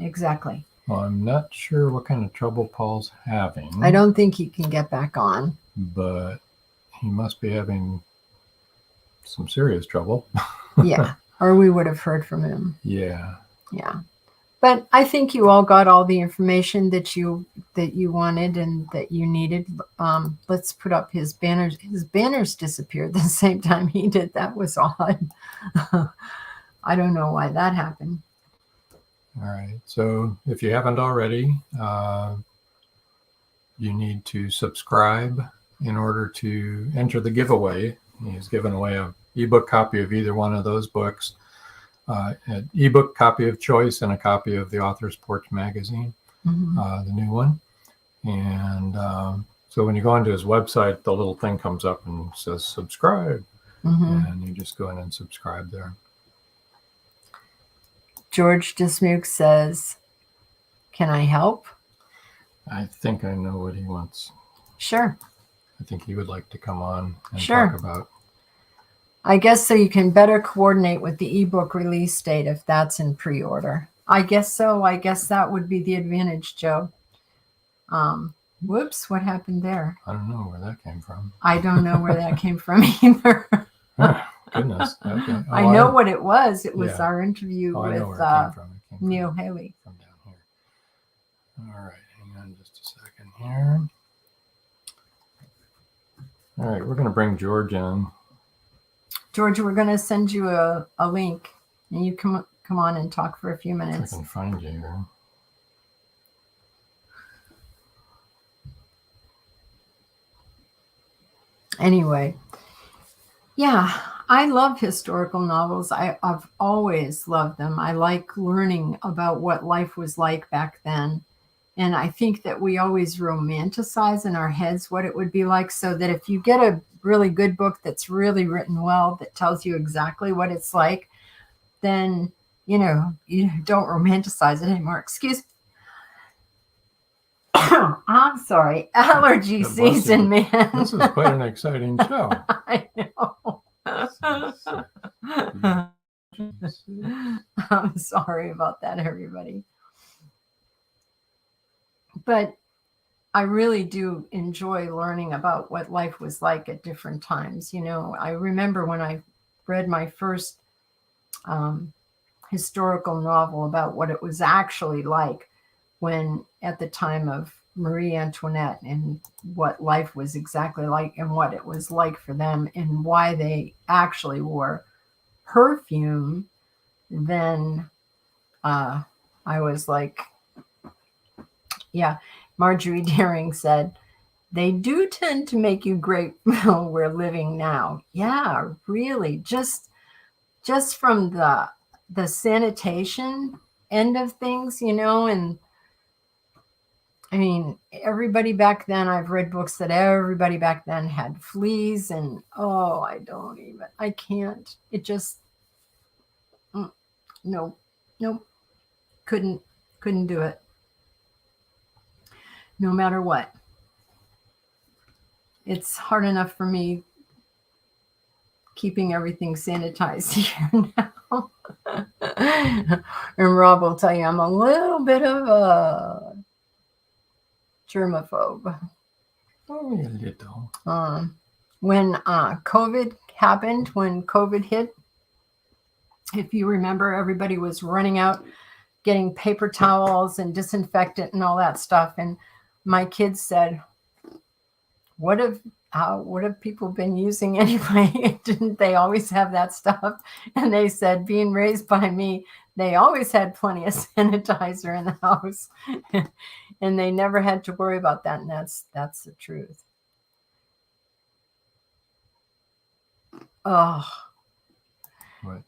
Exactly. Well, I'm not sure what kind of trouble Paul's having. I don't think he can get back on. But he must be having some serious trouble. Yeah. Or we would have heard from him. Yeah. Yeah. But I think you all got all the information that you wanted and that you needed. Let's put up his banners. His banners disappeared the same time he did. That was odd. I don't know why that happened. All right. So if you haven't already, you need to subscribe in order to enter the giveaway. He's given away an ebook copy of either one of those books. An ebook copy of choice and a copy of the Author's Porch magazine, the new one. And so when you go onto his website, the little thing comes up and says subscribe. And you just go in and subscribe there. George Dismuke says, can I help? I think I know what he wants. Sure. I think he would like to come on and Sure. talk about. I guess so you can better coordinate with the ebook release date if that's in pre-order. I guess so. I guess that would be the advantage, Joe. Whoops, what happened there? I don't know where that came from. I don't know where that came from either. Goodness. Okay. Oh, I know what it was. It was yeah. our interview I know with where it came from. It came Neil Haley. From down here. All right. Hang on just a second here. All right. We're going to bring George in. George, we're going to send you a link, and you come on and talk for a few minutes. I can find you here. Anyway, yeah, I love historical novels. I've always loved them. I like learning about what life was like back then. And I think that we always romanticize in our heads what it would be like, so that if you get a really good book that's really written well, that tells you exactly what it's like, then, you don't romanticize it anymore. Excuse me. I'm sorry. Allergy season, man. This is quite an exciting show. I know. I'm sorry about that, everybody. But I really do enjoy learning about what life was like at different times. I remember when I read my first historical novel about what it was actually like when at the time of Marie Antoinette, and what life was exactly like and what it was like for them and why they actually wore perfume. Then I was like, yeah. Marjorie Daring said, they do tend to make you grateful we're living now. Yeah, really. Just from the sanitation end of things, and I mean, everybody back then, I've read books that everybody back then had fleas, and I can't. It just, nope, couldn't do it. No matter what. It's hard enough for me keeping everything sanitized here now. And Rob will tell you I'm a little bit of a germaphobe. Oh, a little. When COVID happened, when COVID hit, if you remember, everybody was running out getting paper towels and disinfectant and all that stuff. And my kids said, what have people been using anyway? Didn't they always have that stuff? And they said, being raised by me, they always had plenty of sanitizer in the house. And they never had to worry about that. And that's the truth. Oh. What?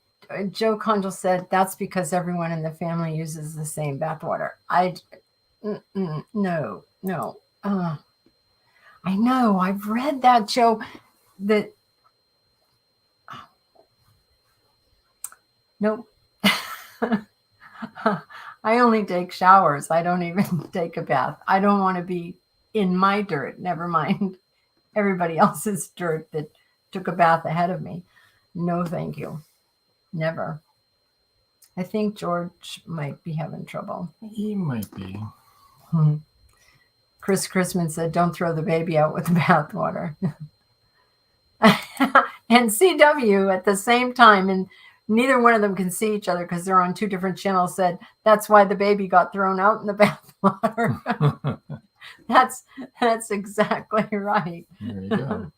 Joe Condell said, that's because everyone in the family uses the same bathwater. No. I know. I've read that, Joe. That nope. I only take showers. I don't even take a bath. I don't want to be in my dirt. Never mind everybody else's dirt that took a bath ahead of me. No, thank you. Never. I think George might be having trouble. He might be. Chris Chrisman said, don't throw the baby out with the bathwater. And CW at the same time, and neither one of them can see each other because they're on two different channels, said, that's why the baby got thrown out in the bathwater. That's exactly right. There you go.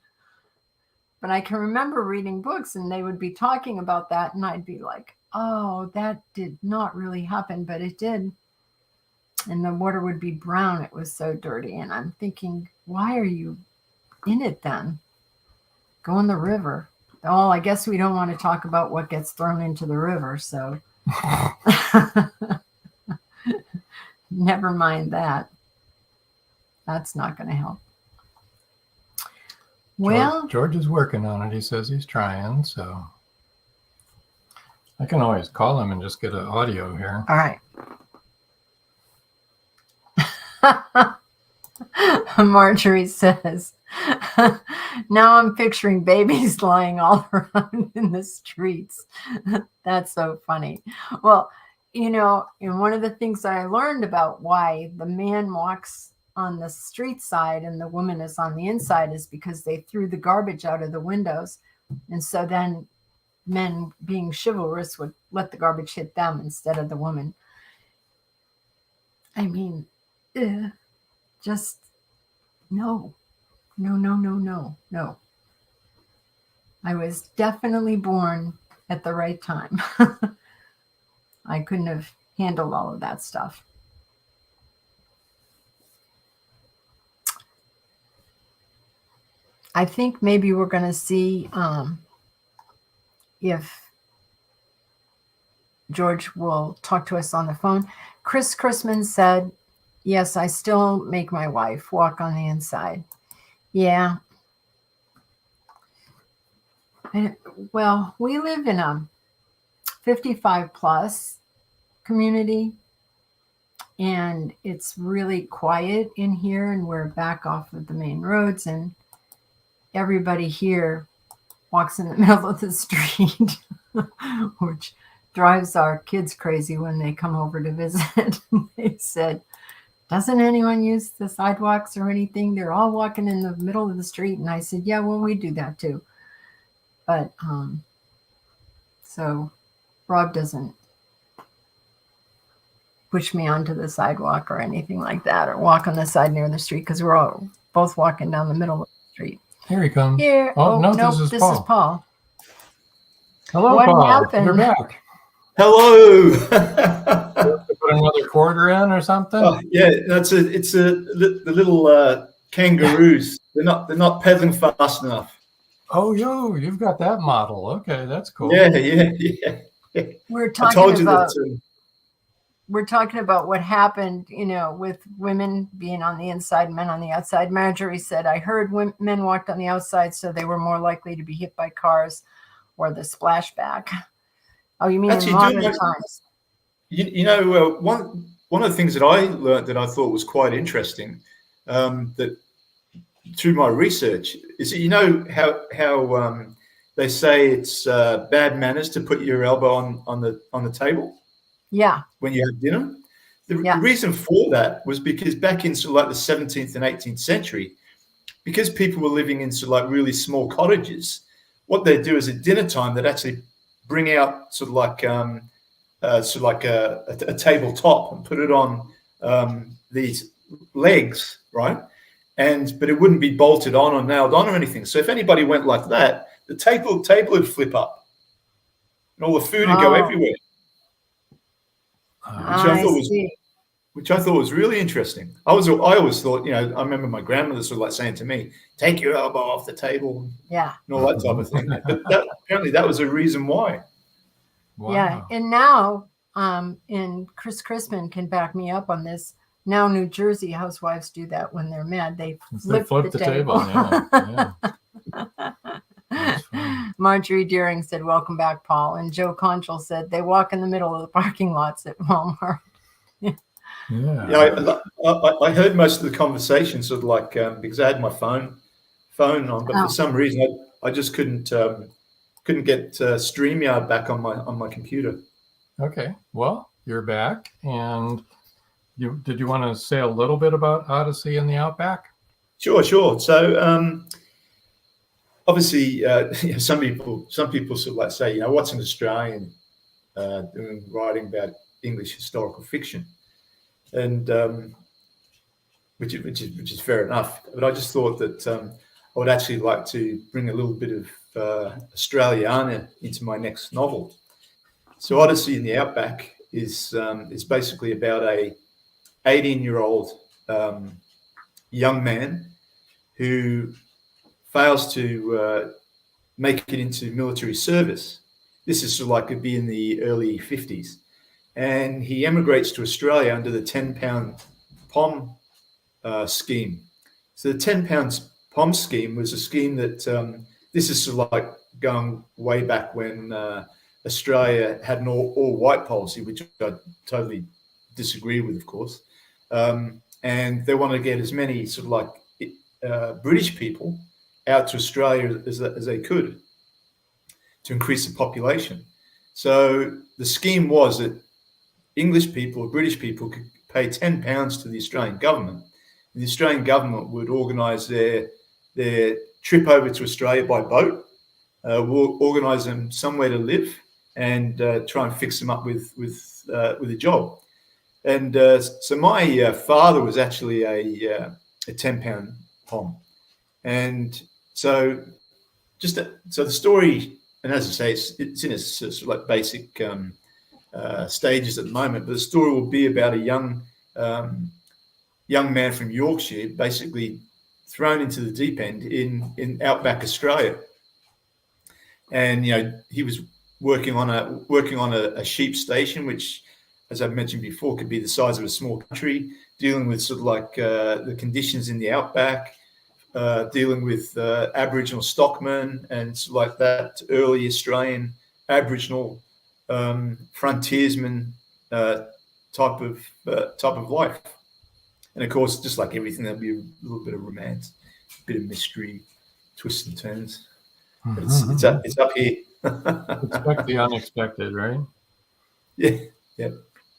But I can remember reading books and they would be talking about that. And I'd be like, oh, that did not really happen, but it did. And the water would be brown. It was so dirty. And I'm thinking, why are you in it then? Go in the river. Oh, I guess we don't want to talk about what gets thrown into the river. So never mind that. That's not going to help. Well, George is working on it. He says he's trying. So I can always call him and just get an audio here. All right. Marjorie says, now I'm picturing babies lying all around in the streets. That's so funny. Well, and one of the things that I learned about why the man walks on the street side and the woman is on the inside is because they threw the garbage out of the windows. And so then men, being chivalrous, would let the garbage hit them instead of the woman. I mean, just no. I was definitely born at the right time. I couldn't have handled all of that stuff. I think maybe we're going to see if George will talk to us on the phone. Chris Chrisman said, yes, I still make my wife walk on the inside. Yeah. Well, we live in a 55 plus community, and it's really quiet in here, and we're back off of the main roads, and everybody here walks in the middle of the street, which drives our kids crazy when they come over to visit. They said, doesn't anyone use the sidewalks or anything? They're all walking in the middle of the street. And I said, yeah, well, we do that too. But so Rob doesn't push me onto the sidewalk or anything like that, or walk on the side near the street, because we're all both walking down the middle of the street. Here he comes. Here. Oh, no, nope, this is Paul. Hello, what Paul. happened? You're back. Hello. Put another quarter in or something? Oh, yeah, the little kangaroos. They're not pedaling fast enough. Oh, you've got that model. Okay, that's cool. Yeah. We're talking about what happened, with women being on the inside, men on the outside. Marjorie said, I heard men walked on the outside, so they were more likely to be hit by cars or the splashback. Oh, you mean actually, in modern times? One of the things that I learned that I thought was quite interesting, that through my research, is that how they say it's bad manners to put your elbow on the table. Yeah. When you have dinner. The reason for that was because back in sort of like the 17th and 18th century, because people were living in sort of like really small cottages, what they do is at dinner time, they'd actually bring out sort of like sort of like a tabletop and put it on these legs, right? But it wouldn't be bolted on or nailed on or anything. So if anybody went like that, the table would flip up, and all the food would go everywhere. Which I thought was really interesting. I always thought, I remember my grandmother sort of like saying to me, "Take your elbow off the table," and all that type of thing. But apparently that was a reason why. Wow. Yeah, and now, and Chris Crispin can back me up on this. Now, New Jersey housewives do that when they're mad. They flip the table. Yeah. Marjorie Deering said, "Welcome back, Paul." And Joe Conchel said, "They walk in the middle of the parking lots at Walmart." I heard most of the conversation sort of like because I had my phone on, but for some reason I just couldn't get StreamYard back on my computer. Okay, well, you're back, and did you want to say a little bit about Odyssey in the Outback? Sure. So obviously, some people sort of like say, what's an Australian writing about English historical fiction, and which is fair enough. But I just thought that I would actually like to bring a little bit of Australiana into my next novel. So Odyssey in the Outback is basically about a 18-year-old young man who fails to make it into military service. This is sort of like it'd be in the early 50s. And he emigrates to Australia under the £10 POM scheme. So the £10 POM scheme was a scheme that this is sort of like going way back when Australia had an all-white policy, which I totally disagree with, of course. And they wanted to get as many sort of like British people out to Australia as they could to increase the population. So the scheme was that English people or British people could pay £10 to the Australian government, and the Australian government would organise their trip over to Australia by boat. We'll organise them somewhere to live and try and fix them up with a job. And so my father was actually a £10 POM, and so the story, and as I say, it's in its sort of like basic stages at the moment, but the story will be about a young man from Yorkshire, basically thrown into the deep end in outback Australia, and he was working on a sheep station, which, as I've mentioned before, could be the size of a small country, dealing with sort of like the conditions in the outback, dealing with Aboriginal stockmen and sort of like that early Australian Aboriginal frontiersman type of life. And of course, just like everything, there'll be a little bit of romance, a bit of mystery, twists and turns. But it's up here. Expect the unexpected, right? Yeah.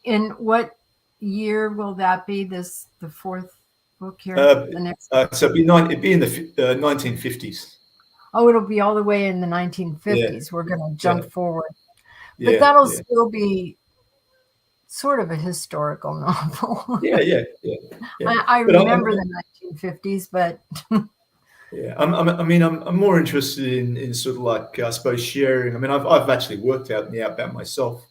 In what year will that be? The fourth book here? The next. So it'd be in the 1950s. Oh, it'll be all the way in the 1950s. Yeah. We're going to jump forward, but that'll still be sort of a historical novel. Yeah. I remember the 1950s, but. Yeah, I'm more interested in sort of like, I suppose, sharing. I mean, I've actually worked out in the outback myself,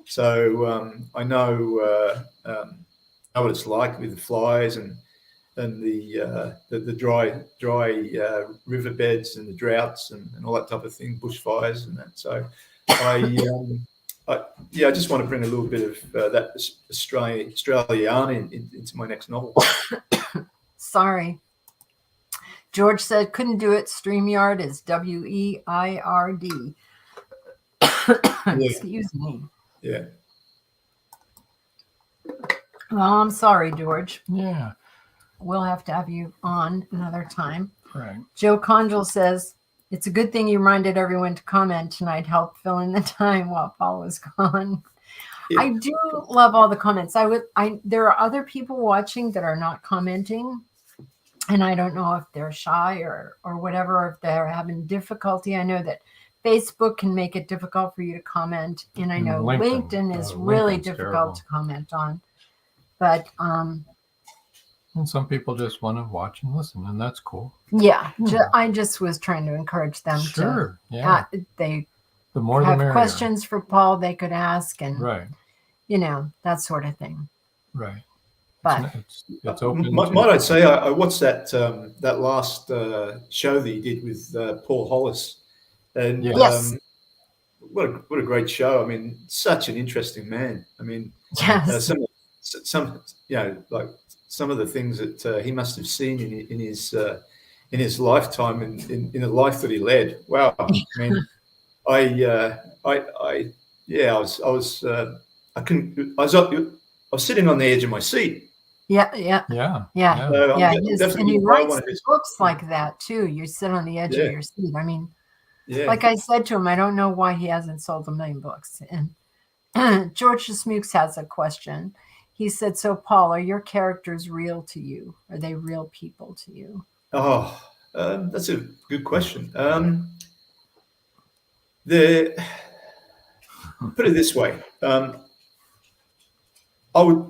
so I know what it's like with the flies and the dry riverbeds and the droughts and all that type of thing, bushfires and that. So I just want to bring a little bit of that Australiana into my next novel. Sorry. George said, couldn't do it. StreamYard is WEIRD. Excuse me. Yeah. Well, I'm sorry, George. Yeah. We'll have to have you on another time. Right. Joe Conjal says, it's a good thing you reminded everyone to comment tonight. Help fill in the time while Paul was gone. Yeah. I do love all the comments. There are other people watching that are not commenting. And I don't know if they're shy or whatever, or if they're having difficulty. I know that Facebook can make it difficult for you to comment, and I know LinkedIn is really difficult to comment on. But and some people just want to watch and listen, and that's cool. Yeah, I just was trying to encourage them to. Yeah. They the more have the merrier. Questions for Paul they could ask, and right, that sort of thing. Right. But it's open. Might I say I watched that last show that you did with Paul Hollis, and yes. What a great show! I mean, such an interesting man. I mean, yes. Some like some of the things that he must have seen in his lifetime in the life that he led. Wow! I mean, I was sitting on the edge of my seat. Yeah. So and he writes books like that too. You sit on the edge of your seat. I mean, like I said to him, I don't know why he hasn't sold 1 million books. And George Smooks has a question. He said, "So Paul, are your characters real to you? Are they real people to you?" Oh, that's a good question. Put it this way. I would,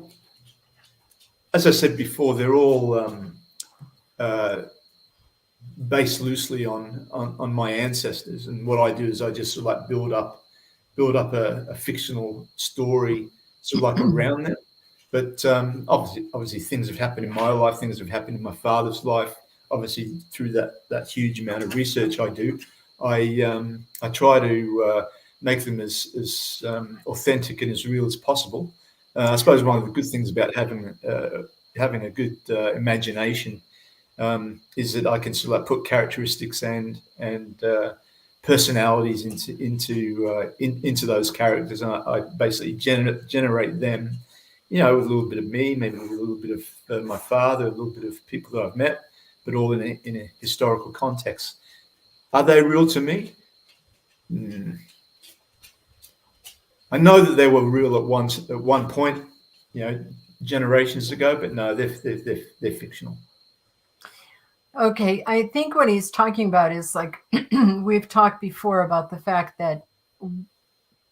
as I said before, they're all based loosely on my ancestors, and what I do is I just sort of like build up a fictional story sort of like around them. But obviously things have happened in my life, things have happened in my father's life. Obviously through that huge amount of research I do, I try to make them as authentic and as real as possible. I suppose one of the good things about having a good imagination is that I can sort of like put characteristics and personalities into those characters, and I basically generate them, with a little bit of me, maybe with a little bit of my father, a little bit of people that I've met, but all in a historical context. Are they real to me? I know that they were real at one point, generations ago, but no, they're fictional. Okay, I think what he's talking about is like we've talked before about the fact that,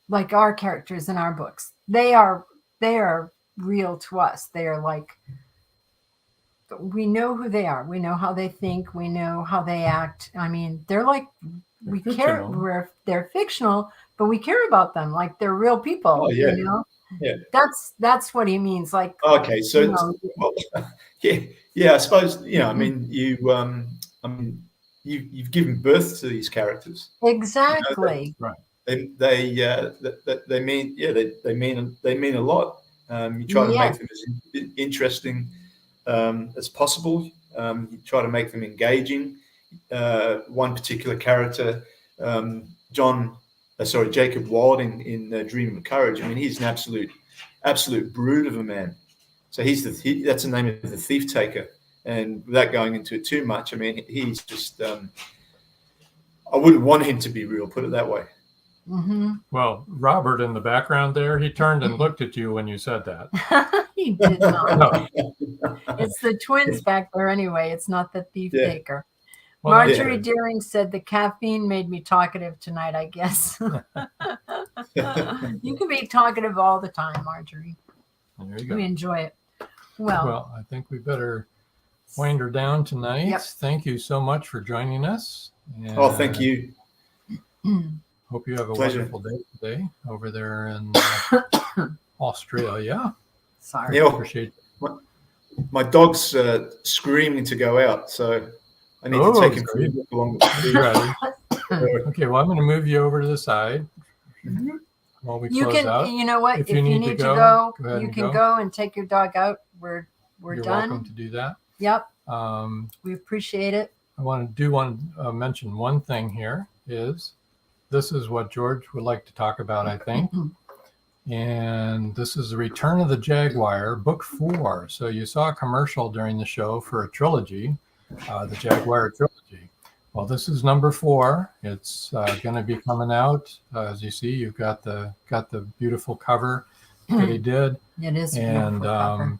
like our characters in our books, they are real to us. They are like, we know who they are. We know how they think. We know how they act. I mean, they're like, they're fictional, but we care about them like they're real people. Oh, yeah. Yeah, that's what he means. Like, okay, so I suppose I mean you've given birth to these characters. Exactly. Right. They mean a lot. You try to make them as interesting as possible. You try to make them engaging. One particular character, Jacob Wilding in Dream of Courage. I mean, he's an absolute brute of a man. So that's the name of the thief taker. And without going into it too much, I mean, he's just, I wouldn't want him to be real, put it that way. Mm-hmm. Well, Robert in the background there, he turned and looked at you when you said that. He did not. It's the twins back there anyway. It's not the thief taker. Well, Marjorie Deering said the caffeine made me talkative tonight, I guess. You can be talkative all the time, Marjorie. There you go. We enjoy it. Well, I think we better wind her down tonight. Yep. Thank you so much for joining us. And thank you. Hope you have a wonderful day today over there in Australia. Sorry. Yeah, appreciate it. My dog's screaming to go out, so I need to take him for a walk along the street. Okay, well, I'm going to move you over to the side while we close out. You know what? If you need to go, you can go and take your dog out. We're You're done. welcome to do that. Yep. We appreciate it. I want to mention one thing here is this is what George would like to talk about, I think. And this is The Return of the Jaguar, Book 4. So you saw a commercial during the show for a trilogy, the Jaguar trilogy. Well, this is number 4. It's going to be coming out. As you see, you've got the beautiful cover that he did. It is a and beautiful cover.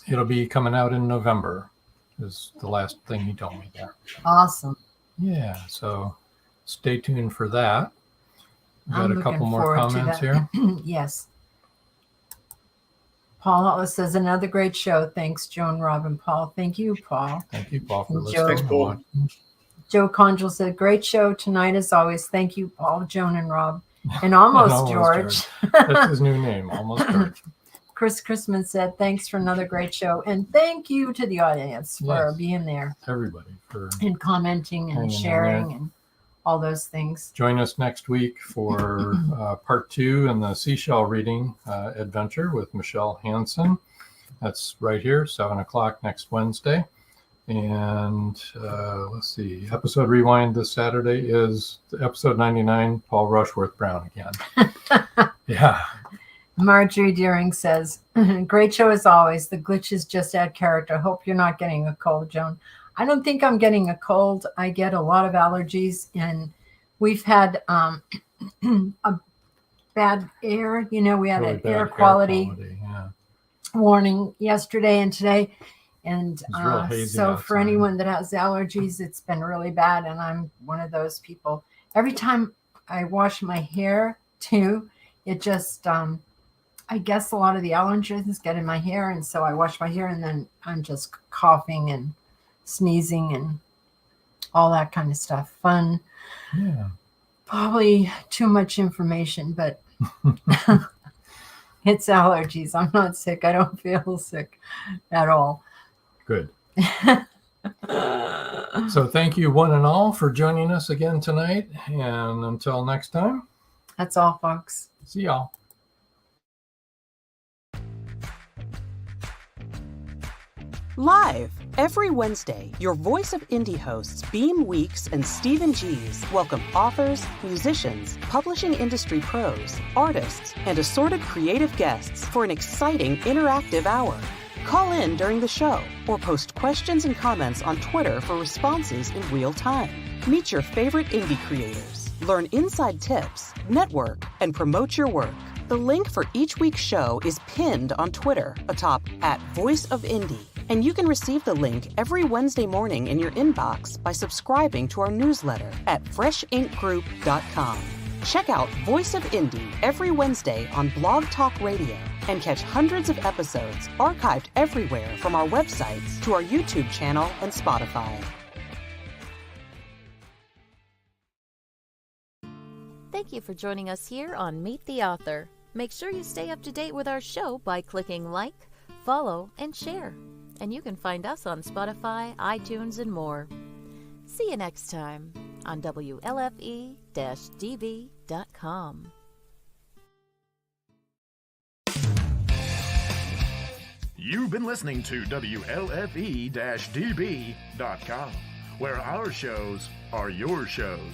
It'll be coming out in November is the last thing he told me there. Awesome. Yeah, so stay tuned for that. Got a couple more comments here. Yes. Paul Hollis says, another great show. Thanks, Joan, Rob, and Paul. Thank you, Paul. Thank you, Paul, for And listening. Thanks, Paul. Joe Conjal said, great show tonight as always. Thank you, Paul, Joan, and Rob. And almost George. That's his new name, Almost George. Chris Chrisman said, thanks for another great show. And thank you to the audience for being there. Everybody for and commenting and sharing and all those things. Join us next week for part 2 in the seashell reading adventure with Michelle Hansen. That's right here, 7 o'clock next Wednesday. And let's see, episode rewind this Saturday is episode 99, Paul Rushworth-Brown again. Yeah. Marjorie Deering says, great show as always. The glitches just add character. Hope you're not getting a cold, Joan. I don't think I'm getting a cold. I get a lot of allergies, and we've had a bad air. You know, we had Really an air quality warning yesterday and today. And so for anyone that has allergies, it's been really bad. And I'm one of those people. Every time I wash my hair too, it just, I guess a lot of the allergens get in my hair. And so I wash my hair and then I'm just coughing and sneezing and all that kind of stuff. Fun. Yeah. Probably too much information, but it's allergies. I'm not sick. I don't feel sick at all. Good. So thank you one and all for joining us again tonight. And until next time. That's all, folks. See y'all. Live every Wednesday, your Voice of Indie hosts Beam Weeks and Stephen Gees welcome authors, musicians, publishing industry pros, artists, and assorted creative guests for an exciting interactive hour. Call in during the show or post questions and comments on Twitter for responses in real time. Meet your favorite indie creators, learn inside tips, network, and promote your work. The link for each week's show is pinned on Twitter atop @VoiceOfIndie, and you can receive the link every Wednesday morning in your inbox by subscribing to our newsletter at freshinkgroup.com. Check out Voice of Indie every Wednesday on Blog Talk Radio and catch hundreds of episodes archived everywhere from our websites to our YouTube channel and Spotify. Thank you for joining us here on Meet the Author. Make sure you stay up to date with our show by clicking like, follow, and share. And you can find us on Spotify, iTunes, and more. See you next time on WLFE-DB.com. You've been listening to WLFE-DB.com, where our shows are your shows.